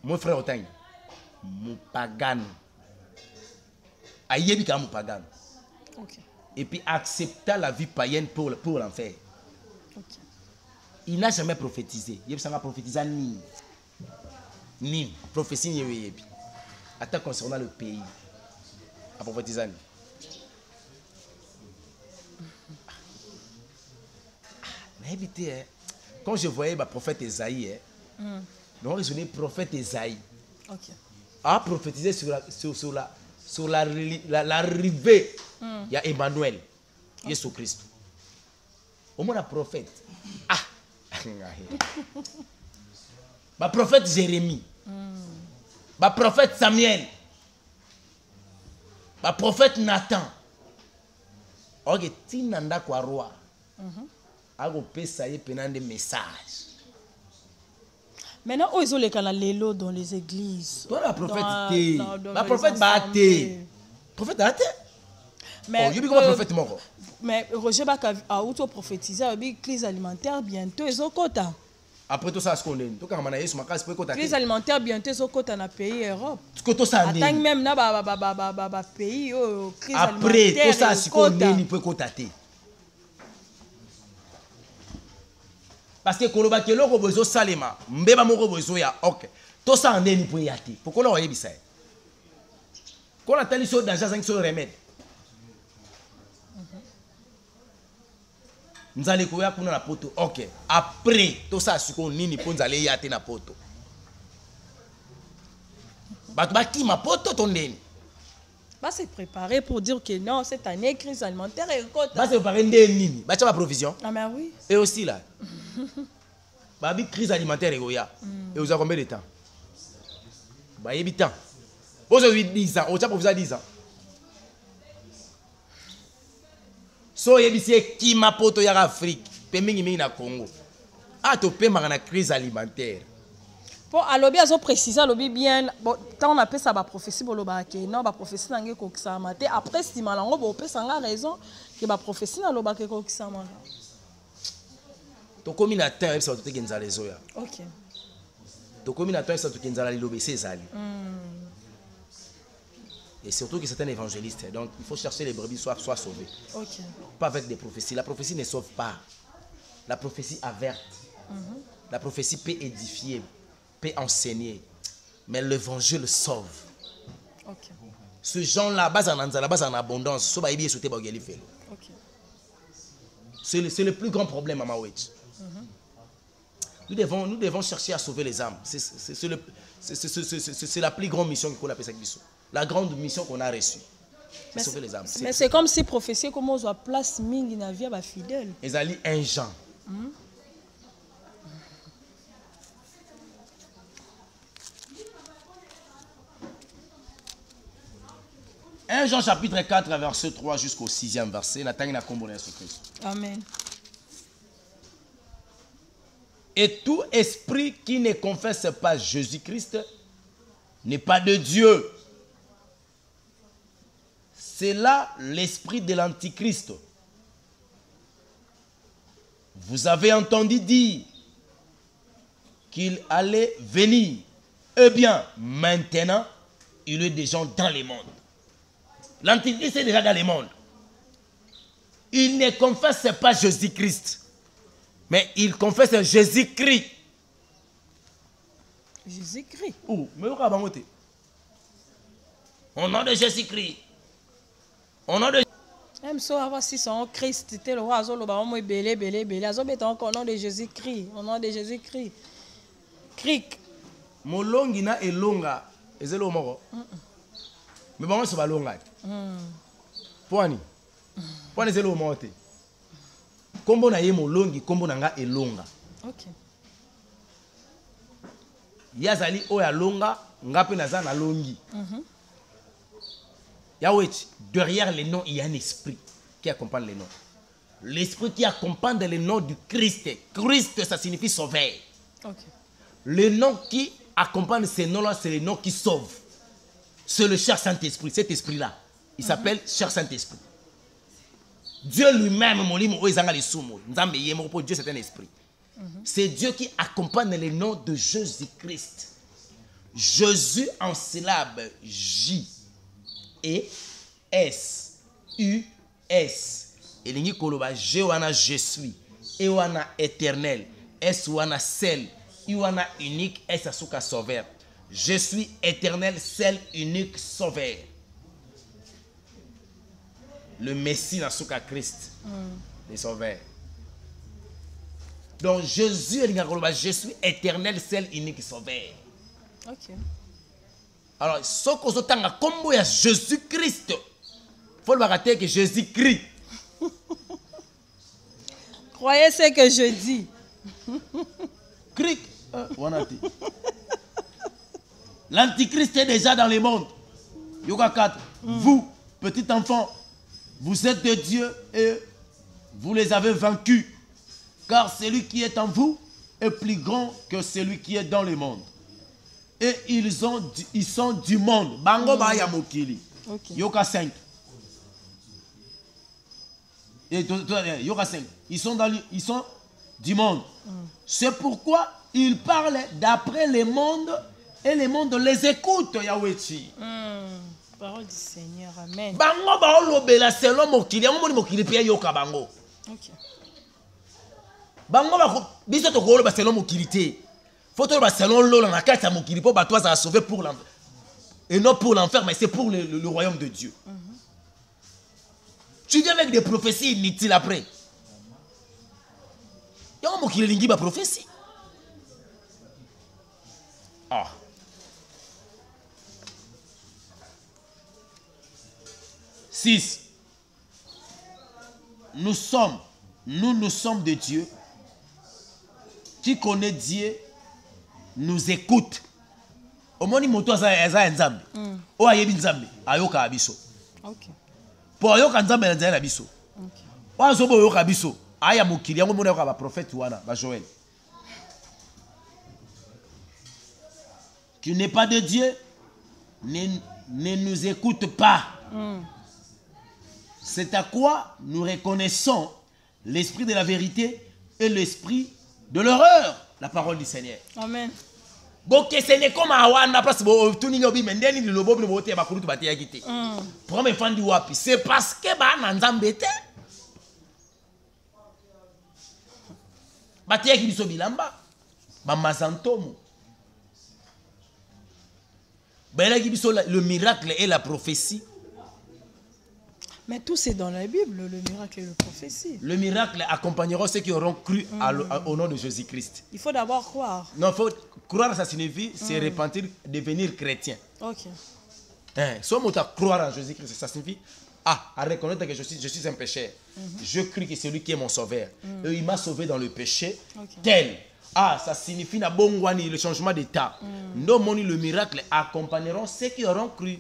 Mon frère Otanya. Mupagano. Ayebi ka mupagano. OK. Et puis accepta la vie païenne pour l'enfer. OK. Il n'a jamais prophétisé. Il n'a prophétisé ni prophétie ni yebi. Attends concernant le pays. À prophétiser. Mais évitez quand je voyais le prophète Esaïe Donc, le prophète Esaïe Ok. a prophétisé sur l'arrivée. Il y a Emmanuel, Jésus-Christ. Au moins, le prophète. Ah! Le prophète Jérémie. Le prophète Samuel. Le prophète Nathan. Ok, Tinanda kwa roi. Ago pesa ye penande message. Maintenant, ils ont les canaux dans les églises. Toi, la prophète, la prophète Baté. Prophète Baté. Mais, il y a prophète mort. Mais Roger Baka a auto-prophétisé avec crise alimentaire bientôt. Ils ont quota. Après tout ça, ce qu'on est. Tout comme on a eu ma case pour quota. Crise alimentaire bientôt, ils ont quota dans le pays Europe. Tout ça, attends même dans pays crise alimentaire. Après tout ça, ce qu'on est, il peut quota. Parce que koloba kelo ko bozo salema mbeba moko bozo ya ok to ça ndeni po yati pourquoi la oyebisa ko la tali so danger zangi so remède nzali ko ya kuna na poto ok après to ça siko nini po nzali yati na poto batu ba ki ma poto to ndeni va se préparer pour dire que non cette année crise alimentaire et côté va se préparer ndeni ba tcha provision ah mais oui et aussi là babi crise alimentaire egoya et vous avez combien de temps bah yebi temps aujourd'hui 10 ans au tcha provision 10 ans so yebi c'est qui ma poto ya Afrique pe mingi na Congo a to pe na crise alimentaire pour alobi azo préciser alobi bien bon tant on appelle ça ba prophétie boloba ke non ba prophétie nange ko kisama te après si malango bo pe sanga raison que ba prophétie na loba ke ko kisama to komi na terre ça to kenza les oya OK to komi na terre ça to kenza la lobe c'est zali et surtout que c'est un évangéliste donc il faut chercher les brebis soient sauvés OK pas avec des prophéties la prophétie ne sauve pas la prophétie averte la prophétie peut édifier peut enseigner, mais l'évangile sauve. Okay. Ce genre-là, base en abondance, okay. C'est le plus grand problème à Mawetch. Nous devons chercher à sauver les âmes. C'est la plus grande mission qu'on a fait. La grande mission qu'on a reçue. C'est sauver les âmes. Mais c'est comme si prophétie comme on a place mingi na vie ba fidèle. Ils allaient un Jean. 1 Jean chapitre 4, verset 3 jusqu'au 6e verset. Amen. Et tout esprit qui ne confesse pas Jésus-Christ n'est pas de Dieu. C'est là l'esprit de l'Antichrist. Vous avez entendu dire qu'il allait venir. Eh bien, maintenant, il est déjà dans le monde. L'Antichrist est déjà dans le monde. Il ne confesse pas Jésus-Christ, mais il confesse Jésus-Christ. Jésus-Christ. Où? Mais où est-ce au nom de Jésus-Christ. Au nom de même si on va si son Christ, c'était le roi Azolo, bah on est belé, belé, belé. Azolo est encore au nom de Jésus-Christ. Au nom de Jésus-Christ. Cric. Molongina et longa. Est-ce le mot? Mais bon, c'est pas longa. Poani. Poani c'est le mot. Kombo na ye molongi, kombo na nga elonga. Ok. Yazali oya longa, nga pe naza na longi. Yahweh, derrière les noms, il y a un esprit qui accompagne les noms. L'esprit qui accompagne le nom du Christ. Christ, ça signifie sauveur. Okay. Le nom qui accompagne ces noms-là, c'est le nom qui sauve. C'est le cher Saint-Esprit. Cet esprit-là, il s'appelle cher Saint-Esprit. Dieu lui-même, Dieu c'est un esprit. C'est Dieu qui accompagne le nom de Jésus-Christ. Jésus en syllabe J. E S U S et lingi koloba je wana je suis e wana éternel S wana seul I wana unique S asuka sauveur je suis éternel seul unique sauveur le Messie nasuka Christ le sauveur Donc Jésus, je suis éternel, seul, unique, sauveur. Ok. Alors, ce que vous avez combo à Jésus-Christ, il faut le rater que Jésus-Christ. Croyez ce que je dis. Christ. L'antichrist est déjà dans le monde. Yoga 4. Vous, petits enfants, vous êtes de Dieu et vous les avez vaincus. Car celui qui est en vous est plus grand que celui qui est dans le monde. Et ils sont du monde. Bango ba ya mokili. Yoga 5. Et Yoga 5. Ils sont du monde. C'est pourquoi ils parlent d'après le monde et le monde les écoute. Yahweh. Parole du Seigneur. Amen. Bango ba olobela selon mokili. Yango moni mokili pe yoka bango. Ok. Bango ba biso to ko ba selon mokili te. Faut to ba selon l'eau na kati ya mokili po ba toi ça sauver pour l'enfer. Et non pour l'enfer, mais c'est pour le royaume de Dieu. Tu viens avec des prophéties inutiles après. Yango mokili lingi ba prophétie. Ah. Six. Nous sommes de Dieu. Qui connaît Dieu nous écoute. Au moins, moto aza nzambe. O ayebi nzambe, ayoka abiso. Ok. Po ayoka nzambe na nzambe abiso. Ok. O azobo ayoka abiso. Aya mokili yango mona yoka ba prophète wana, ba Joël. Qui n'est pas de Dieu ne nous écoute pas. C'est à quoi nous reconnaissons l'esprit de la vérité et l'esprit de l'horreur, la parole du Seigneur. Amen. Donc ce n'est comme Awana place tout ni obi mendeni ni lobo ni bote ba kurutu batia kité. Pour me fandi wapi, c'est parce que ba na nzambe te. Batia ki biso bilamba, ba mazantomo. Ba la ki biso le miracle et la prophétie. Mais tout c'est dans la Bible, le miracle et la prophétie. Le miracle accompagnera ceux qui auront cru au nom de Jésus-Christ. Il faut d'abord croire. Non, il faut croire, ça signifie se repentir, devenir chrétien. Ok. Si on croire en Jésus-Christ, ça signifie à reconnaître que je suis un pécheur. Je crie que c'est lui qui est mon sauveur. Et il m'a sauvé dans le péché. Tel. Ça signifie le changement d'état. Nous, le miracle accompagneront ceux qui auront cru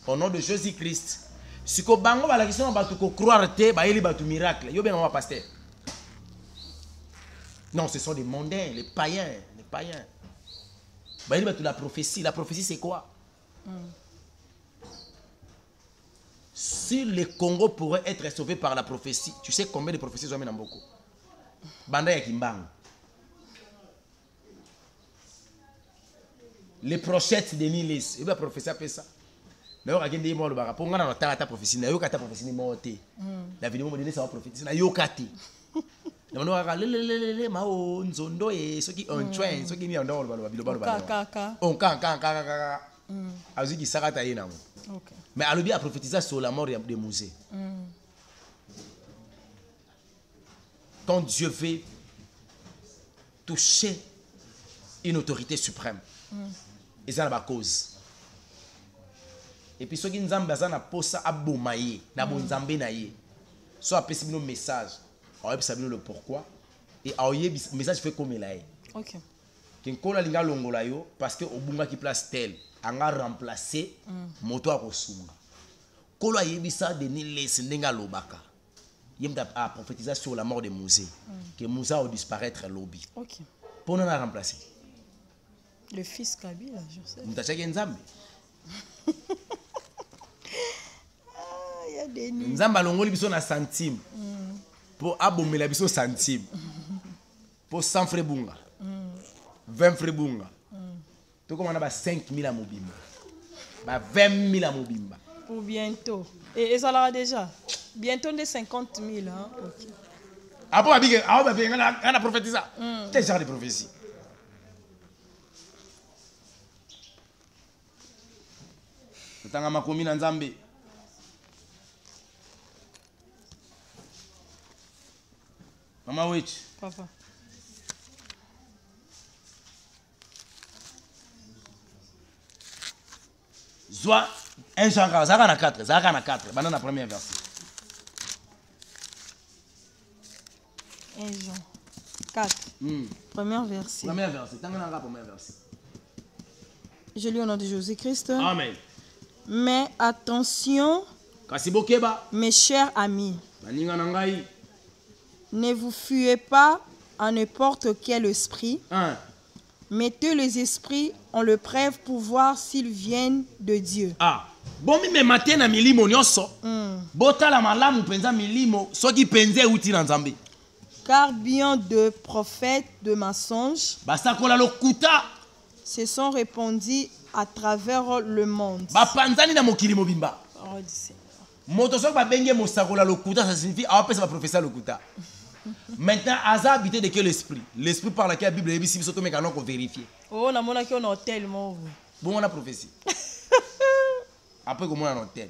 au nom de Jésus-Christ. Si ko bango ba la question ba to croire te ba yeli ba tu miracle yo ben on va pasteur. Non, ce sont des mondains, les païens. Ba yeli ba tu la prophétie c'est quoi? Si le Congo pourrait être sauvé par la prophétie, tu sais combien de prophéties ont mis dans beaucoup? Banda ya Kimbangu. Les prophètes de Nilis, il va prophétie après ça. Pour nga na ta prophétie na yoka ta prophétie monté la vidéo mo donner ça prophétie na yoka ti na mano ka le ma o nzondo e soki on train soki ni ndo ba bilo on ka aziki sakata yena mo. OK. Mais alobi a prophétiser sur la mort de Moïse. Quand Dieu veut toucher une autorité suprême, et ça la cause. Et puis, ceux qui nous ont posa abomaye, na bonzambe na ye. Soit appelé un message, on va savoir le pourquoi. Et le message fait comme il est. OK. Kinkola linga longola yo parce que obunga ki place tel, anga remplacer moto a kosunga. Kolo ayebisa de ni les ndenga lobaka. Yemda a prophétisé sur la mort de Moïse, que Moïse va disparaître lobby. OK. Pour nous remplacer. Le fils Kabila, je sais. Mutacha Nzambe. Nzambe Nzamba longoli biso na centime. Pour abomela biso centime. Pour 100 francs bunga. 20 francs bunga. To comme on a ba 5000 à mobimba. Ba 20000 à mobimba. Pour bientôt. Et ça là déjà. Bientôt des 50 000 hein. OK. Après abi on a prophétisé. Quel genre de prophétie? Tanga makomi na Nzambe. Mama Witch. Papa. Soit 1 Jean 4, ça va 4, ça va 4, pendant la première verset. 1 Jean 4, premier verset. Premier verset, tant qu'on a premier verset. Je lis au nom de Jésus-Christ. Amen. Mais attention, mes chers amis, ne vous fuyez pas à n'importe quel esprit. Mettez les esprits en le preuve pour voir s'ils viennent de Dieu. Bon, mais matin na milimo nyonso. Botala malamu penza milimo, soki penze uti na Nzambe. Car bien de prophètes de mensonges basakola lokuta se sont répandus à travers le monde. Bapanzani na mokili mobimba. Parole du Seigneur. Moto soki babenge mosakola lokuta, ça signifie awapesa ba professeur lokuta. Maintenant, Asa habité de quel esprit? L'esprit par lequel la Bible est ici, surtout mais qu'on peut vérifier. Oh, on a mon accueil en hôtel, mon. Bon, on a prophétie. Après, comment on a un hôtel?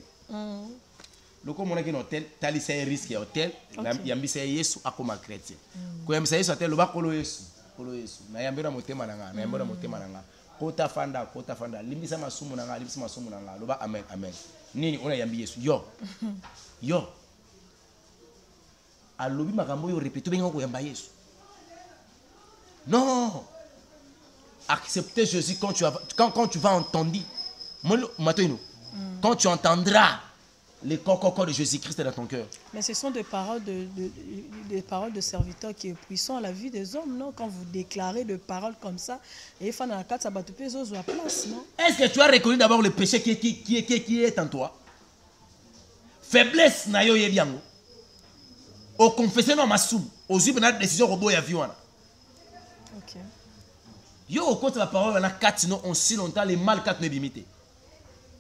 Le coup, on a un hôtel, t'as un risque à hôtel, il y a un Yesu à comme chrétien. Quand il y a un Yesu à hôtel, le bas kolo Yesu, na yambira motema nanga, na yambira motema nanga. Kota fanda, limbisa masumu nanga, le bas amen, amen. Nini, on a yambi Yesu. Yo. Alobi makambo yo répété benga ko yamba Yesu. Non. Accepter Jésus quand tu vas entendre. Quand tu entendras les cocos de Jésus-Christ dans ton cœur. Mais ce sont des paroles de serviteurs qui est puissant à la vie des hommes, non? Quand vous déclarez des paroles comme ça, et il la carte ça bat tout place, non? Est-ce que tu as reconnu d'abord le péché qui est en toi? Faiblesse na yo yebiango. Au confesser non massoum, aux yeux de la décision robot et avion. Ok. Yo au compte la parole on a 4 sinon on si longtemps les mal 4 ne limité.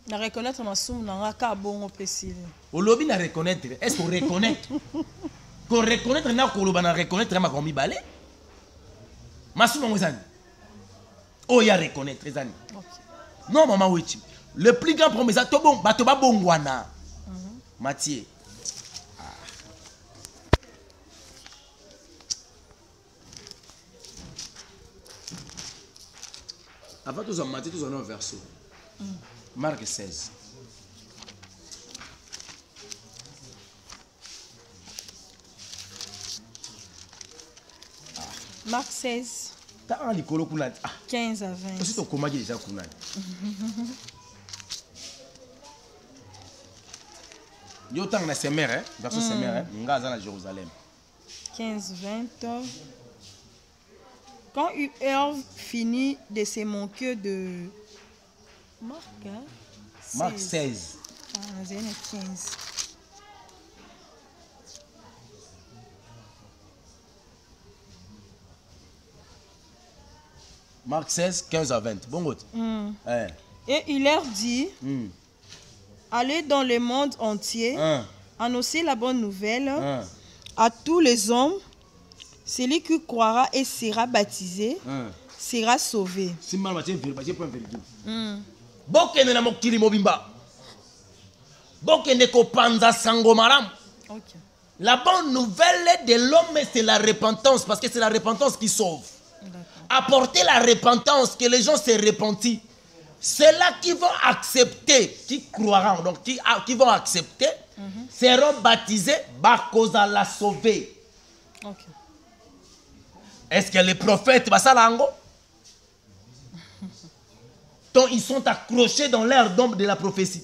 Na reconnaître massoum na ka bon au pécile. Au lobby na reconnaître, est-ce qu'on reconnaît? Qu'on reconnaître na ko loba na reconnaître ma komi balé. Massoum ngozani. Oh ya reconnaître ezani. Non maman wechi. Le plus grand promesse to bon bato ba bongwana. Mathieu. Avant tous en Matthieu, tous en un verset. Marc 16. Marc 16. 15 à 20. C'est ton comment déjà Yo tang na semer hein, verset semer hein, ngaza na Jérusalem. 15 20. Quand Herve finit de se moquer de Marc, hein? Marc 16. Ah, c'est 15. Marc 16, 15 à 20. Bon goût. Et il leur dit, allez dans le monde entier, annoncer la bonne nouvelle à tous les hommes. Celui qui croira et sera baptisé sera sauvé. La bonne nouvelle de l'homme, c'est la repentance, parce que c'est la repentance qui sauve. Apporter la repentance, que les gens se repentent. Ceux-là qui vont accepter, qui croiront, donc qui vont accepter, seront baptisés, Bakosa la sauver. Est-ce que les prophètes, donc ils sont accrochés dans l'air d'ombre de la prophétie.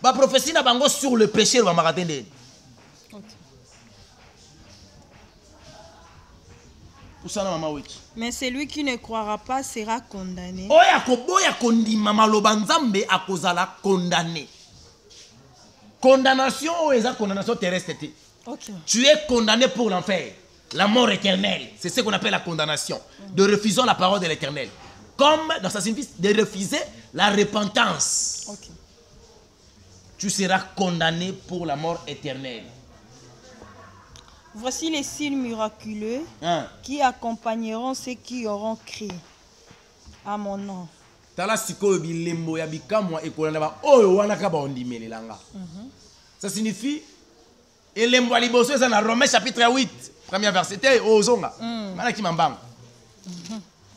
La prophétie n'a pas sur le péché. Mais celui qui ne croira pas sera condamné. Condamnation ou condamnation terrestre. Tu es condamné pour l'enfer. La mort éternelle, c'est ce qu'on appelle la condamnation. De refuser la parole de l'éternel. Comme dans sa signifie de refuser la repentance. Tu seras condamné pour la mort éternelle. Voici les signes miraculeux qui accompagneront ceux qui auront crié à mon nom. Ça signifie, Romains chapitre 8. Premier verset,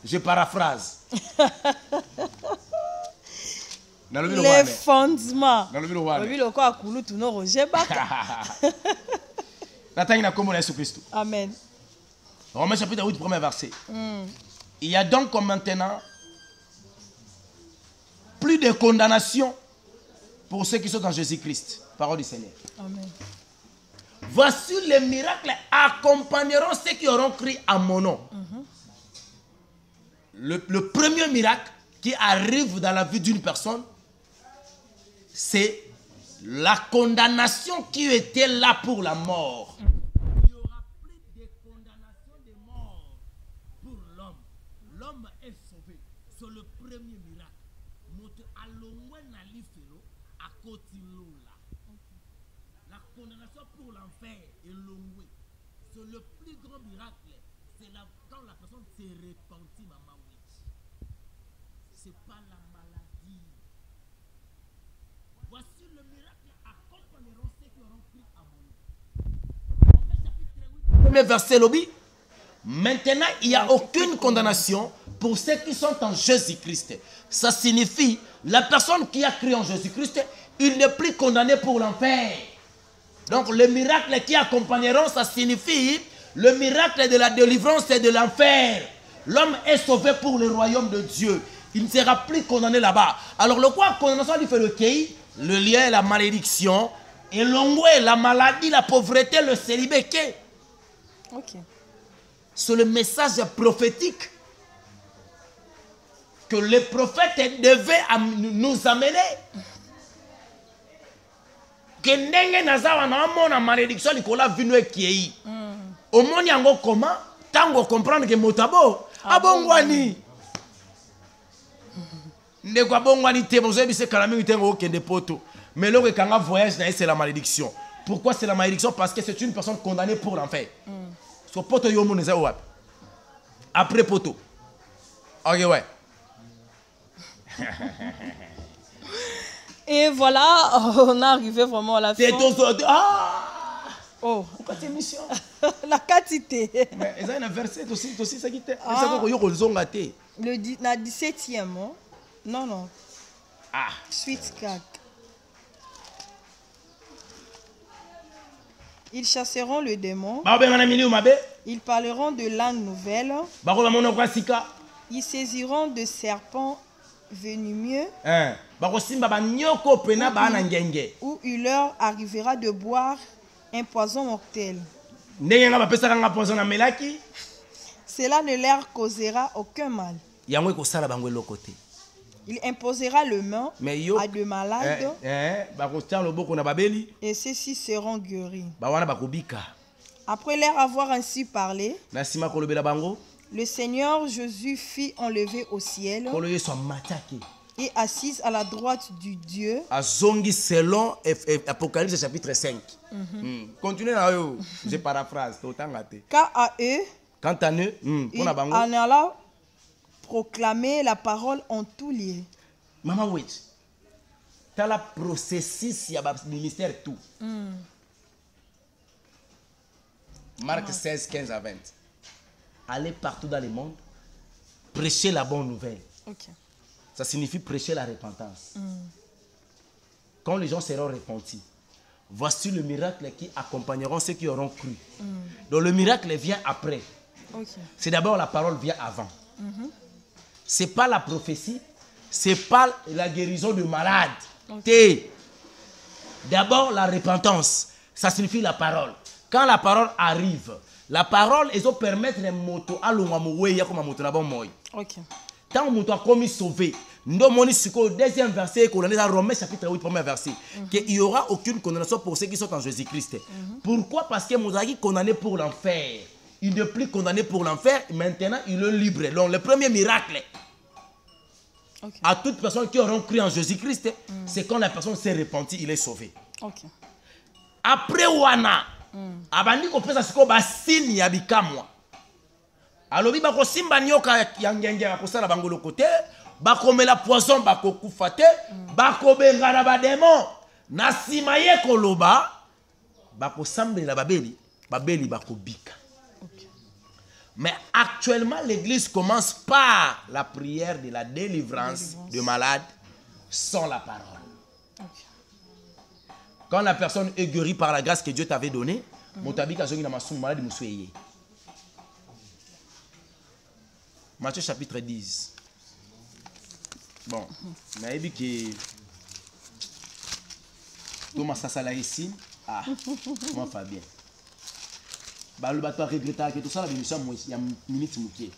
je paraphrase. les fondements. Amen. Romains chapitre 8, premier verset. Il y a donc comme maintenant plus de condamnation pour ceux qui sont en Jésus-Christ. Parole du Seigneur. Amen. Voici les miracles accompagneront ceux qui auront cru à mon nom. Le premier miracle qui arrive dans la vie d'une personne, c'est la condamnation qui était là pour la mort. Il n'y aura plus de condamnation de mort pour l'homme. L'homme est sauvé. C'est le premier miracle. La condamnation pour l'enfer est longue. C'est le plus grand miracle. C'est quand la personne s'est repentie, maman. C'est pas la maladie. Voici le miracle accompagneront ceux qui auront cru à mon nom. Romains chapitre 8, premier verset lobby. Maintenant, il n'y a aucune condamnation pour ceux qui sont en Jésus-Christ. Ça signifie, la personne qui a cru en Jésus-Christ, il n'est plus condamné pour l'enfer. Donc, le miracle qui accompagneront, ça signifie le miracle de la délivrance et de l'enfer. L'homme est sauvé pour le royaume de Dieu. Il ne sera plus condamné là-bas. Alors, le quoi condamnation lui fait le kei, le lien, la malédiction, et l'ongoué, la maladie, la pauvreté, le célibat. Ok. C'est le message prophétique que les prophètes devaient nous amener. Que ndenge nazawa na amona malédiction likola vino ekiei. Omoni yango comment tango comprendre que motabo abongwani. Ndeko abongwani te bozo bise kalami tengo okende poto. Mais le kanga voyage na c'est la malédiction. Pourquoi c'est la malédiction? Parce que c'est une personne condamnée pour l'enfer. So poto yomo neza wap. Après poto. OK ouais. Et voilà, on est arrivé vraiment à la fin. Ah! Oh! Pourquoi t'es mission? La quantité. Mais il y a un verset aussi ça qui était. Le 17e, non, non. Ah! Suite 4. Ils chasseront le démon. Ils parleront de langues nouvelles. Ils saisiront de serpents venimeux. Où il leur arrivera de boire un poison mortel. Cela ne leur causera aucun mal. Il imposera le main à de malades et ceux-ci seront guéris. Après leur avoir ainsi parlé, le Seigneur Jésus fit enlever au ciel et assise à la droite du Dieu. Selon Apocalypse chapitre 5. Continuez là, je paraphrase. Car à eux, quant à eux, il en alla proclamer la parole en tout lieu. Maman, oui. Tu as le processus, il y a le ministère tout. Marc 16, 15 à 20. Allez partout dans le monde, prêcher la bonne nouvelle. Okay. Ça signifie prêcher la repentance. Quand les gens seront repentis, voici le miracle qui accompagneront ceux qui auront cru. Donc le miracle vient après. Okay. C'est d'abord la parole vient avant. Ce n'est pas la prophétie, ce n'est pas la guérison de malade. Okay. D'abord la repentance, ça signifie la parole. Quand la parole arrive, la parole, elle va permettre à moto à l'ouamoué comme un moto là-bas moi. Ok. Tant que moto a commis sauvé, nous moni siko deuxième verset qu'on est dans Romains chapitre 8 premier verset, qu'il n'y aura aucune condamnation pour ceux qui sont en Jésus-Christ. Pourquoi? Parce que Mouzaki est condamné pour l'enfer. Il n'est plus condamné pour l'enfer, maintenant il est libre. Donc le premier miracle à toute personne qui aura cru en Jésus-Christ, c'est quand la personne s'est repentie, il est sauvé. Okay. Après wana, abandi ko pesa siko basini ya bikamwa. Alobi bako simba nyoka ya ngenge bako sala bangolo côté, bako mela poison bako kufate, bako bengana ba démon. Na sima ye koloba, bako sambela babeli bako bika. Okay. Mais actuellement l'église commence par la prière de la délivrance de malades, sans la parole. Ok. Quand la personne est guérie par la grâce que Dieu t'avait donnée, Matthieu chapitre 10. Bon, mais il dit que Thomas Sassala ici, ah, moi Fabien. Bah le bateau regretté que tout ça la bénédiction moi il y a minute mouké.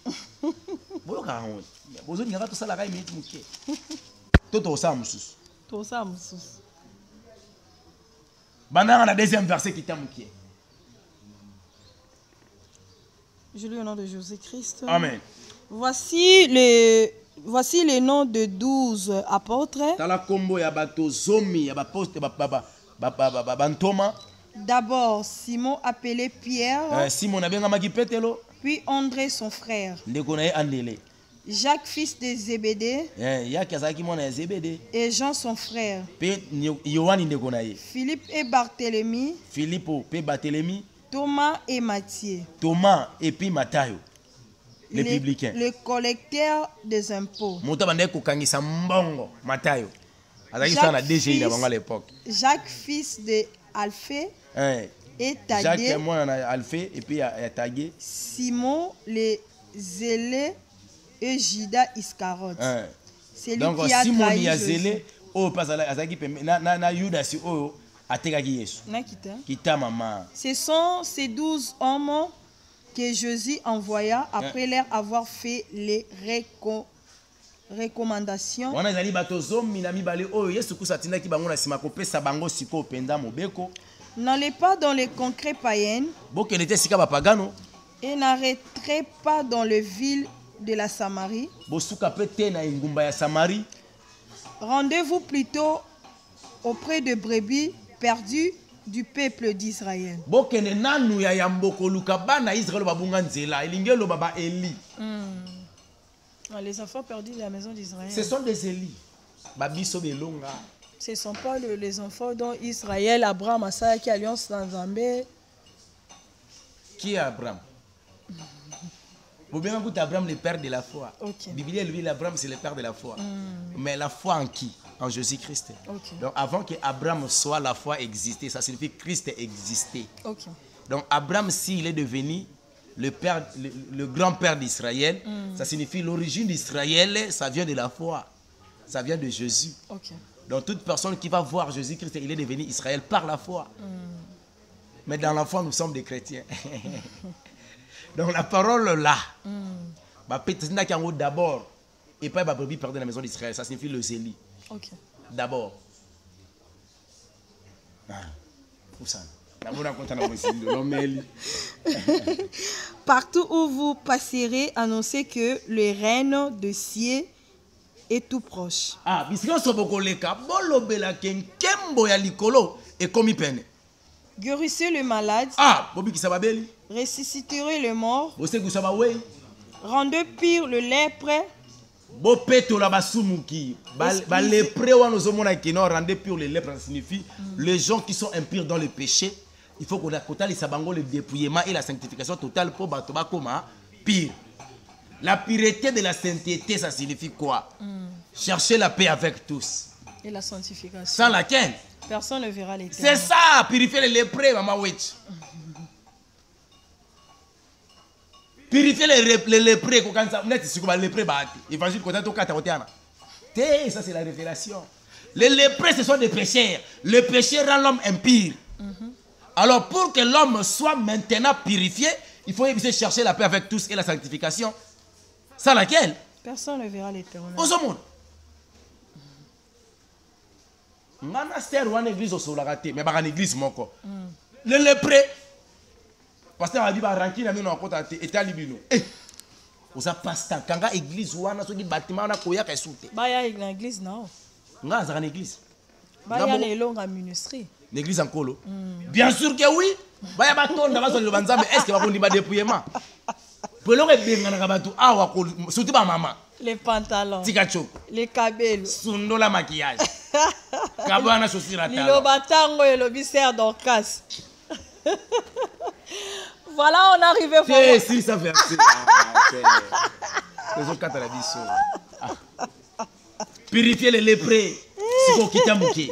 Bon quand on besoin de tout ça la minute mouké. Tout ça moussous. Tout ça moussous. Pendant la deuxième verset qui t'a mouké. Je lis au nom de Jésus-Christ. Amen. Voici les noms de 12 apôtres. Tala combo ya bato zomi ya baposte bantoma. D'abord Simon appelé Pierre. Simon abengama Petelo. Puis André son frère. Ndeko na ye Andele. Jacques fils de Zébédée. Yaki azalaki mwana ya Zébédée. Et Jean son frère. Pe Yohani ndeko na ye. Philippe et Barthélemy. Philippe pe Barthélemy. Thomas et Matthieu. Thomas et puis Mathayo. Les publicains. Le collecteur des impôts. Jacques fils de Alphée. Et Tagué. Jacques moi Alphée et puis Tagué. Simon le zélé et Judas Iscariote. C'est lui donc, qui a Simon trahi ya Jésus. zélé oh parce azaki na Judas oh atekaki Yesu. Kita maman. Ce sont ces 12 hommes que Jésus envoya après leur avoir fait les recommandations. N'allez pas dans les contrées païennes et n'arrêtez pas dans les villes de la Samarie. Rendez-vous plutôt auprès de brebis perdues du peuple d'Israël. Les enfants perdus de la maison d'Israël. Ce sont des Élis. Ce ne sont pas les enfants dont Israël, Abraham, Asa, qui alliance dans Zambé. Qui est Abraham? Vous bien écouter Abraham, le père de la foi. Okay. Bible, lui, Abraham, c'est le père de la foi. Mais la foi en qui? En Jésus-Christ. Okay. Donc avant que Abraham soit, la foi existait. Ça signifie que Christ existait. Okay. Donc Abraham, s'il est devenu le père, le grand-père d'Israël, ça signifie l'origine d'Israël, ça vient de la foi. Ça vient de Jésus. Okay. Donc toute personne qui va voir Jésus-Christ, il est devenu Israël par la foi. Mais dans la foi, nous sommes des chrétiens. Donc la parole là, d'abord, et pas la brebis perdue dans la maison d'Israël, ça signifie le zélie. Okay. D'abord. Partout où vous passerez, annoncez que le règne de Cieux est tout proche. Ah, guérissez le malade. Ah, ressusciterez le mort. Rendez pire le lèpre. Les gens qui sont impurs dans le péché, il faut qu'on ait le dépouillement et la sanctification totale pour battre pire. La pureté de la sainteté, ça signifie quoi? Chercher la paix avec tous. Et la sanctification. Sans laquelle personne ne verra l'Éternel. C'est ça, purifier les lépreux, maman Witch. Purifier les lépreux, évangile, ça c'est la révélation. Les lépreux, ce sont des pécheurs. Le péché rend l'homme impur. Alors pour que l'homme soit maintenant purifié, il faut chercher la paix avec tous et la sanctification. Sans laquelle personne ne verra l'Éternel. Monastère ou une église au solaraté, mais pas une église mon corps. Le lépreux, pasteur a dit bah ranki na mino akota te etalibino. Vous a pasteur kanga église ou ana so di bâtiment na koya ka soute. Ba ya église non. Nga za une église. Ba ya les longues ministrie. L'église en colo. Bien sûr que oui. Ba ya batonda ba so le banzambe est-ce que ba kondi ba dépouillement. Pour le benga na kabatu awa ko surtout ba maman. Les pantalons. Tika choko. Les cabello. Sundola maquillage. Kabana chaussure à talons. Lilobatango et lobisser d'Orcas. Voilà, on est arrivé. Si, ça fait assez. Purifier les lépreux. C'est qu'on quitte un bouquet.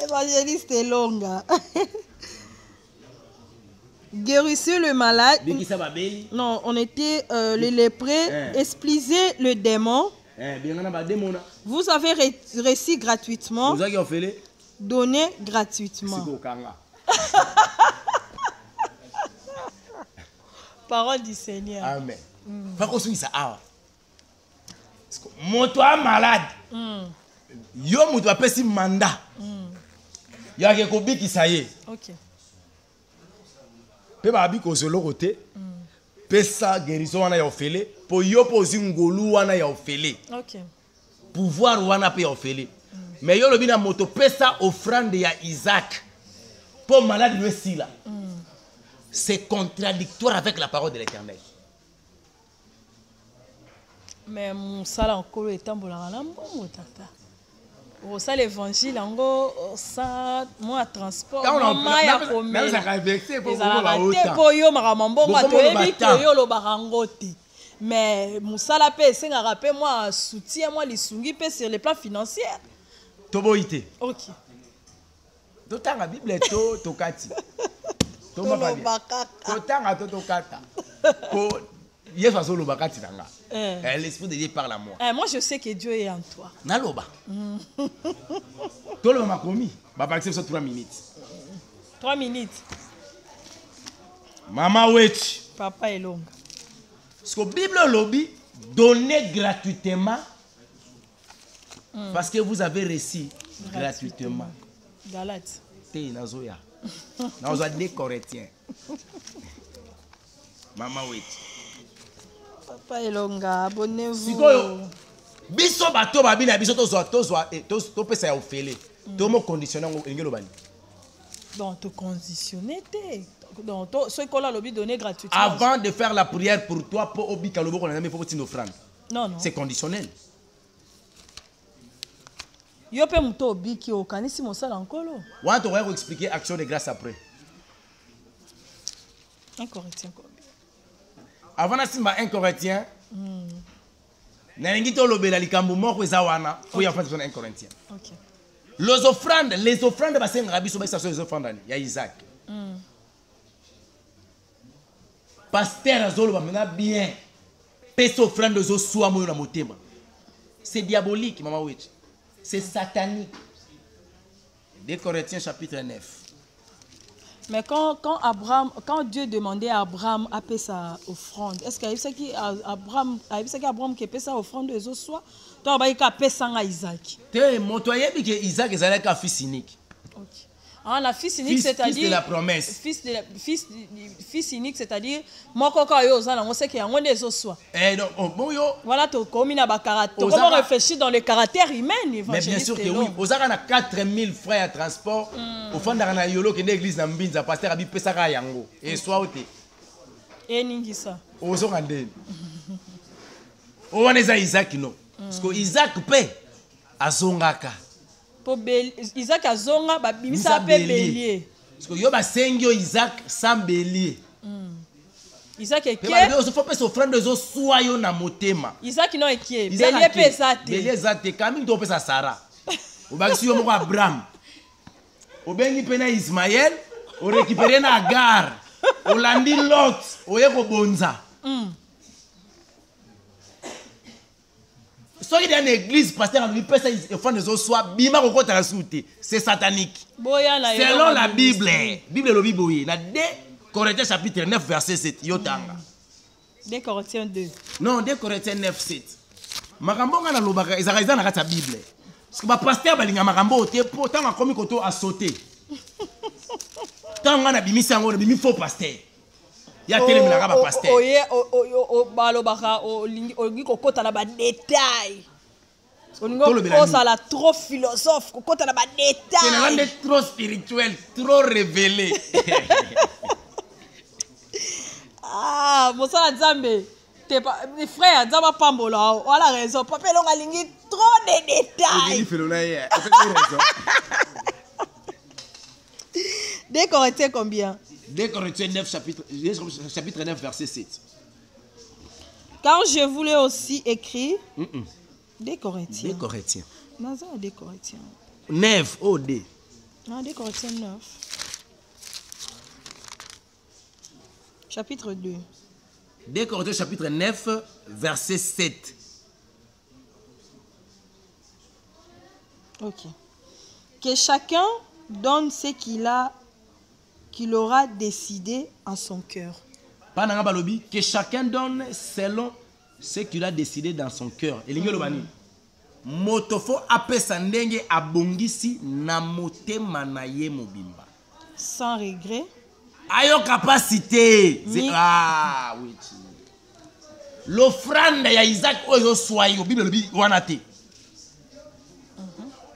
Évangéliste Elonga. Guérissez le malade. Non, on était les lépreux. Explisez le démon. Vous avez réussi gratuitement. Donnez gratuitement. Parole du Seigneur. Amen. Mon toi malade. Yo mutu apesi mandat. Ya ke kobi ki ça y est. OK. Pe ba bi ko solo côté. Pesa guérison wana ya ofele, po yo pozi ngolu wana ya ofele. OK. Pouvoir wana pe ya ofele. Mais yo lobi na moto pesa offrande ya Isaac. Pour malade le si là. C'est contradictoire avec la parole de l'Éternel. Mais mon sala encore est en bola na mbongo tata. O ça l'évangile ngo ça moi transport moi ya komela. Ça ka vexé pour la autant. Po yo makambo to ebi to yo lo barangote. Mais mon sala pe senga rappel moi soutien moi lisungi pe sur le plan financier. Toboité. OK. Totanga Bible to kati. To mabaka. Totanga to kata. Ko L'esprit de Dieu parle à moi. Moi, je sais que Dieu est en toi. Naloba. Tout le monde m'a commis. Je vais passer 3 minutes. 3 minutes. Maman Wetch. Papa est long. Parce que la Bible lobby donnez gratuitement. Parce que vous avez reçu gratuitement. Galate. T'es nazoya. Nazoya des Corinthiens. Maman Wetch. Papa Elonga, abonnez-vous. Sikoyo, biso bato babina biso to pesa ya ofele. To mo conditionner ngelo bani. Donc te conditionner té. Donc ce qu'on a lobby donné gratuitement. Avant de faire la prière pour toi pour obi kalobo qu'on a même faut une offrande. Non non. C'est conditionnel. Yo pe muto obi ki okanisi mosala nkolo. Wa to va expliquer action de grâce après. Un Corinthien combien? Avant na simba 1 Corinthien. Na ngi to lobela likambo moko ezawana, faut y faire 1 Corinthien. OK. Les offrandes basenga biso ba les offrandes ya Isaac. Pasteur azolo bamena bien. Pesa offrande zo soa moyo na motema. C'est diabolique maman Wetch. C'est satanique. 2 Corinthiens chapitre 9. Mais quand Dieu demandait à Abraham à payer sa offrande, est-ce qu'il y a Abraham qui paye sa offrande de soi? Toi, il y a payer ça à Isaac. Tu mon toyer que Isaac est un fils unique. OK. Ah, la fils unique, c'est-à-dire fils de la promesse. Fils unique, c'est-à-dire moi quand yo zala on sait qu'il y a un des soi. Eh non, bon yo. Voilà to comme na ba caractère. Comment réfléchir dans le caractère humain Mais bien sûr que oui. Ozaka na 4000 frais à transport. Au fond na yolo que l'église na mbinza pasteur abi pesaka yango. Et soit oté. Et ningi ça. Ozonga ndeni. O wana za Isaac non. Parce que Isaac pe azongaka. Isaac azonga babimisa pe bélier. Parce que yo ba sengio Isaac sans bélier. Isaac est qui? Il faut pas s'offrande zo soyo na motema. Isaac non est qui? Bélier pe zate. Bélier zate quand to pesa Sarah. O ba si yo moko Abraham. O bengi pena Ismaël, o récupérer na Agar. O landi Lot, o yeko bonza. Soki dans l'église, pasteur a lui pesa offrande zo soa bima ko ta souté. C'est satanique. Selon la Bible, Bible lo biboye na 2 Corinthiens chapitre 9 verset 7 yotanga. 2 Corinthiens 2. Non, 2 Corinthiens 9 7. Makambo ngana lobaka ezaka na kata Bible. Parce que ba pasteur balinga makambo te po tanga komi koto a sauter. Tanga na bimisa ngo bimi faux pasteur. Ya tele mina ba pasteur. Oye o balobaka o lingi kokota na ba détail. On ça la trop philosophe, kokota na ba détail. C'est trop spirituel, trop révélé. Ah, mon ça Nzambe. Tes frères Nzamba pambola, voilà raison. Papa longa lingi trop de détails. Il fait le là. 2 Corinthiens combien? 2 Corinthiens 9 chapitre 9 verset 7. Car je voulais aussi écrire Des Corinthiens. Des Corinthiens. Naza des Corinthiens. 9, oh, D. Non, des Corinthiens 9. Chapitre 2. 2 Corinthiens chapitre 9, verset 7. Ok. Que chacun donne ce qu'il aura décidé en son cœur. Pananga balobi, que chacun donne selon ce qu'il a décidé dans son cœur. Et l'ingelo motofo apesa ndenge abongisi na motema na ye mobimba. Sans regret. Ayo capacité. Ah oui. L'offrande ya Isaac oyo soyo Bible lobi wana te.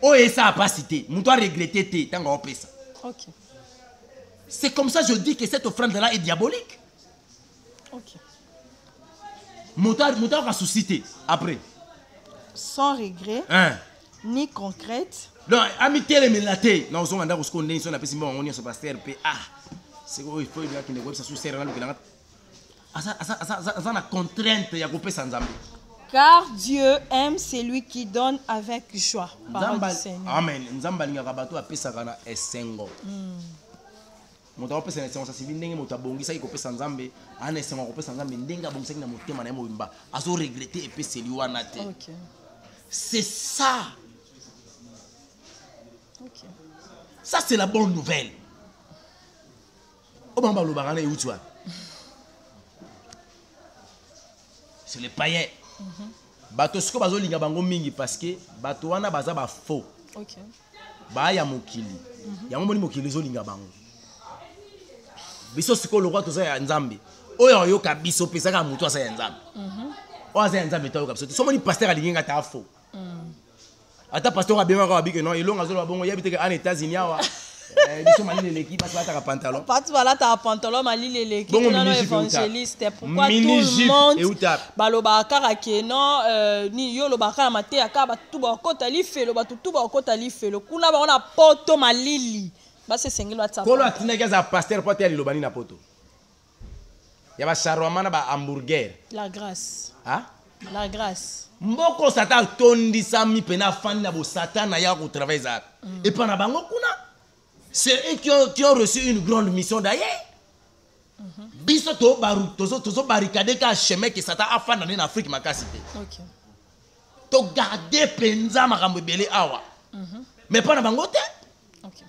Oyo sa capacité. Muto a regretté te tanga opesa. OK. C'est comme ça je dis que cette offrande là est diabolique. OK. Muto a suscité après. Sans regret. Hein. Ni concrète. Non, amitié les melaté. Non, on a ndakosko ndeni so na pesi mbongo nyonso pasteur pe ah. C'est quoi il faut bien qu'il ne voit ça sur serre là que ça na contrainte ya kopesa nzambe. Car Dieu aime celui qui donne avec joie. Parole du Seigneur. Amen. Nzamba linga bato apesa kana esengo. Moto apesa na esengo ça sibi ndenge moto abongisa ikopesa nzambe ana esengo kopesa nzambe ndenge abongisa na motema na mobimba azo regretter epesa liwana te. OK. C'est ça. OK. Ça c'est la bonne nouvelle. Obamba lo bagana yutwa. C'est les païens. Bato siko bazo linga bango mingi parce que bato wana baza ba faux. OK. Ba ya mokili. Ya moni mokili zo linga bango. Biso siko lo kwa toza ya nzambe. Oyo yo kabiso pesa ka mutu asa ya nzambe. Oza ya nzambe tayo kabiso. So moni pasteur alinga ta faux. Ata pasteur abema ka bike non, ilonga zo ba bongo yebite ke en États-Unis awa. Biso malile l'équipe parce que ta pantalon. Pas tu vas ta pantalon malile l'équipe non évangéliste. Pourquoi tout le monde baloba karake non ni yo lo bakala mate akaba tout ba kota li felo ba tout ba kota li felo kuna ba ona poto malili. Ba se sengelo WhatsApp. Kolo atineka za pasteur pote ali lobani na poto. Ya ba shawarma na ba hamburger. La grâce. Ah? La grâce. Mboko satan tondisa mi pena fan na bo satan na ya ko travailler ça. Et pendant bango kuna c'est eux qui ont reçu une grande mission d'ailleurs. Biso to baru tozo barricade ka chemin que Satan a fait dans l'Afrique makasité. OK. To garder penza makambo belé awa. Mais pas na bango te. OK.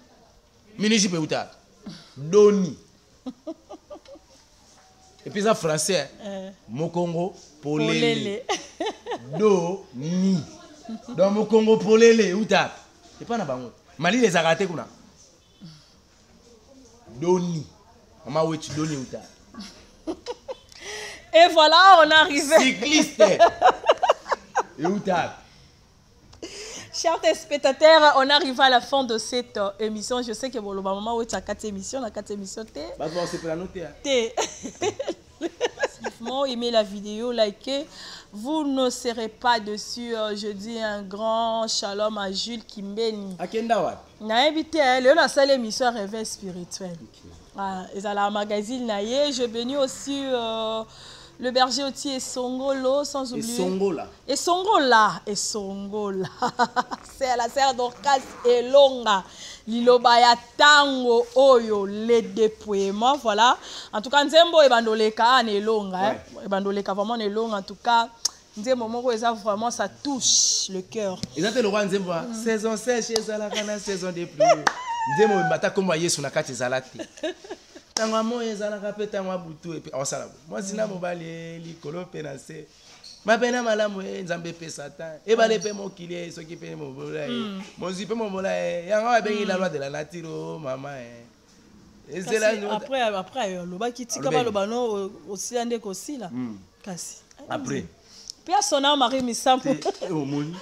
Miniji pe uta. Doni. Et puis ça français. Mokongo polele. Do ni. Donc Mokongo polele uta. Et pas na bango. Mali les arrêté kuna. Doni. Maman wechi doni uta. Et voilà, on est arrivé. Cycliste. Et uta. Chers téléspectateurs, on arrive à la fin de cette émission. Je sais que bon, le maman wechi a 4 émissions, la 4 émissions T. Bah on se peut la noter. T. Aimez la vidéo, likez. Vous ne serez pas dessus. Je dis un grand shalom à Jules Kimbeni. Akenda wat. Na invité elle, on a salle émission Réveil spirituel. Ah, et à la magazine naie, je bénis aussi le berger Oti et Songolo sans oublier. Et Songola. C'est la sœur d'Orcas et Longa. Lilobaya tango oyo les déploiements voilà. En tout cas nzembo e bandoleka ne longa e bandoleka vraiment ne longa en tout cas nzembo moko eza vraiment ça touche le cœur. Ezate le roi nzembo saison sèche ezala kana saison de pluie. Nzembo mbata kombo Yesu na kati ezalati. Tango mo ezala ka peta mwa butu et puis osala. Moi sina mobali likolo penase. Mapena malamu nzambe pe Satan e bale pe mokili soki pe mobola mozi pe mobola yanga bengi la loi de la nature mama après loba kitika ba loba no aussi ande ko sila kasi après pia sona Marie Misambo o moni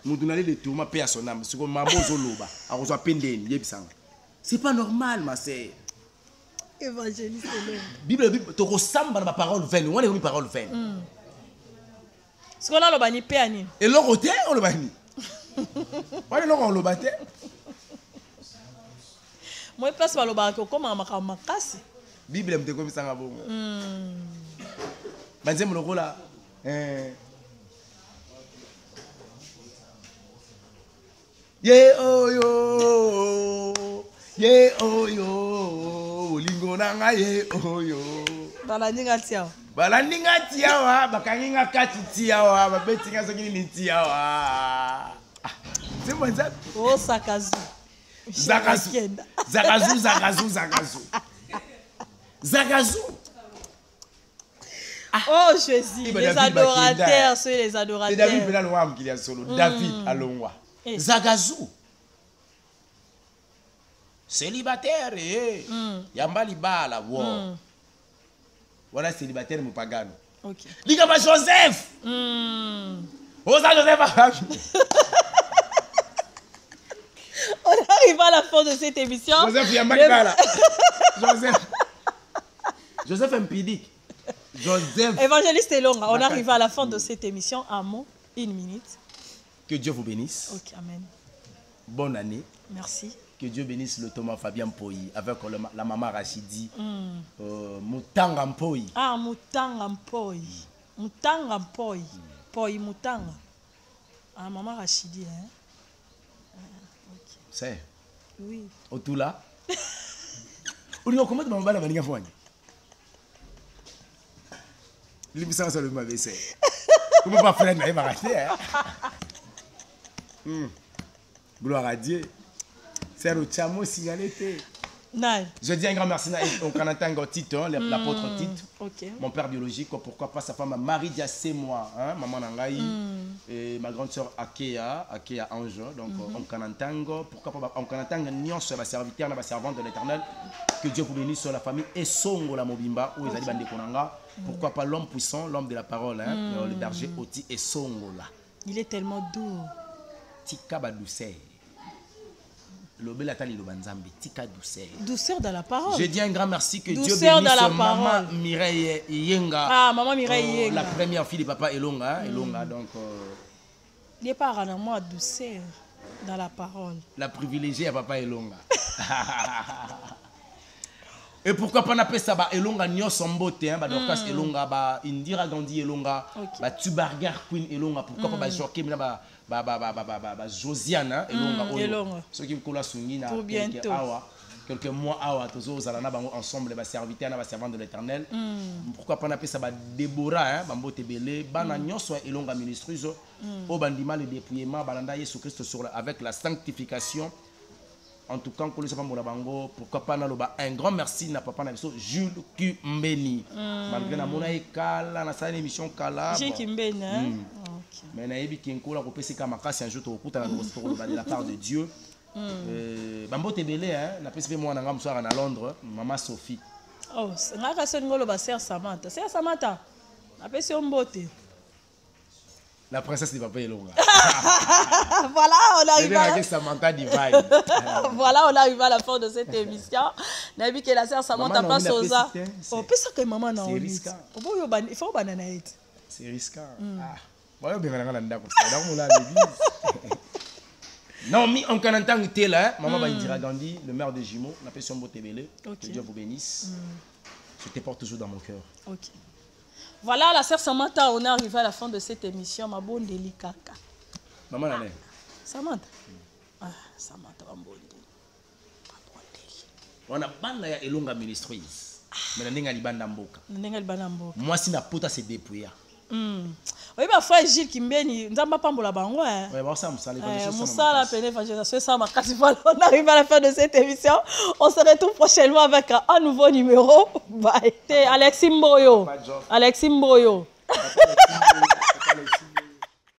mutu na le tourma pia sona siko mabozo loba akozwa pendeni yebisanga c'est pas normal ma sœur évangéliste Bible to ko samba na parole vaine on est parole vaine. Ce qu'on a le bani péani. Et le côté on le bani. Why on le bate? Moi place ba le bani comme makasi. Bible me te comme ça ngabo. Banzem le kola Ye oyo. Ye oyo. Lingo nanga ye oyo. Balaninga tiao. Balaninga tiawa. Bakanginga kati tiawa. Babetinga sokini ni tiawa. C'est bon ça. Oh Sakazu. Zakazu. Zakazu, Zakazu, Zakazu. Zakazu. Oh Jésus, les adorateurs, ceux les adorateurs. C'est David Benalouam qui est solo. David Alongwa. Zagazu. Célibataire, Yambali Bala, wow. Voilà célibataire Moupagano. Ok. Ligaba Joseph. Osa Joseph. On arrive à la fin de cette émission. Joseph Yambali Bala. Joseph Mpidik. Joseph. Évangéliste Elonga, on arrive à la fin de cette émission. Un mot, une minute. Que Dieu vous bénisse. Ok, amen. Bonne année. Merci. Que Dieu bénisse le Thomas Fabien Poyi avec la maman Rachidi. Moutanga Mpoyi. Ah, Moutanga Mpoyi. Moutanga Mpoyi. Poyi Moutanga. Ah, maman Rachidi. Hein? Okay. C'est. Oui. Otula. On dit comment tu m'as mal à venir voir. L'émission sur le mauvais c'est. Comment pas faire il va racheter hein. Gloire à Dieu. C'est le chamo signalité. Je dis un grand merci au Canada Tite, l'apôtre Tite. Okay. Mon père biologique, pourquoi pas sa femme Marie Diassé moi, hein, maman Nangaï, et ma grande sœur Akea Ange, donc en Kanatango, pourquoi pas en Kanatango Nyon sur la serviteur, la servante de l'Éternel, que Dieu vous bénisse sur la famille et Songo la Mobimba où ils allaient bande Konanga, pourquoi pas l'homme puissant, l'homme de la parole, hein, le berger Oti et Songo là. Il est tellement doux. Tika douceur. Douceur dans la parole. Je dis un grand merci que douceur Dieu bénisse dans la maman Mireille Yenga. Ah, maman Mireille Yenga. La première fille de papa Elonga. Elonga donc. Il n'est pas à moi douceur dans la parole. La privilégiée à papa Elonga. Et pourquoi pas n'appeler ça Elonga Nyo Sombote, hein, Dorcas Elonga, Indira Gandhi Elonga, Tubargar Queen Elonga, pourquoi pas Joaquim Josiane Elonga, ceux qui me collent Sungina quelques mois ensemble, les serviteurs, les servants de l'Éternel. Pourquoi pas n'appeler ça Déborah, Bambote Belé, Banagnon soit Elonga ministreuse, au bandima le dépouillement, Balanda Yesu Christ avec la sanctification. En tout cas, pourquoi pas un grand merci à papa Jules Kimbeni. Malgré la monnaie Kala, na salle émission Kala. Jules Kimbeni. Mais na yebi kinko la kopesi kama kasi un jour to kuta de la part de Dieu. Bambo Tebele hein, na pesi moi na ngam soir à Londres, maman Sophie. Oh, ngaka son ngolo ba sœur Samantha. Sœur Samantha. Na pesi ombote. La princesse de papa Elonga. Voilà, on arrive Voilà, on arrive à la fin de cette émission. Nabi que la sœur Samantha passe aux arts. Oh, peut-être que maman n'a pas. Il faut banana. C'est risquant. Voilà, bien non, mais en Canada, maman Indira Gandhi, le maire de Jumeaux, la personne Botebele. Que Dieu vous bénisse. Je te porte toujours dans mon cœur. Ok. Voilà, la sœur Samantha, on est arrivé à la fin de cette émission. Ma bonne délicata. Maman, la Samantha. Ah, Samantha, ma bonne on a banda ya Elonga Ministries. Mais n'enga libanda mboka. N'enga libanda mboka. Moi si na pota se dépouiller. Oui, ma frère Gilles Kimbeni, nzamba pambola bango hein. Ouais, bon ça musala la peine évangélisation ça ma carte. Voilà, on arrive à la fin de cette émission. On se retrouve prochainement avec un nouveau numéro. Alexis Mboyo. Alexis Mboyo.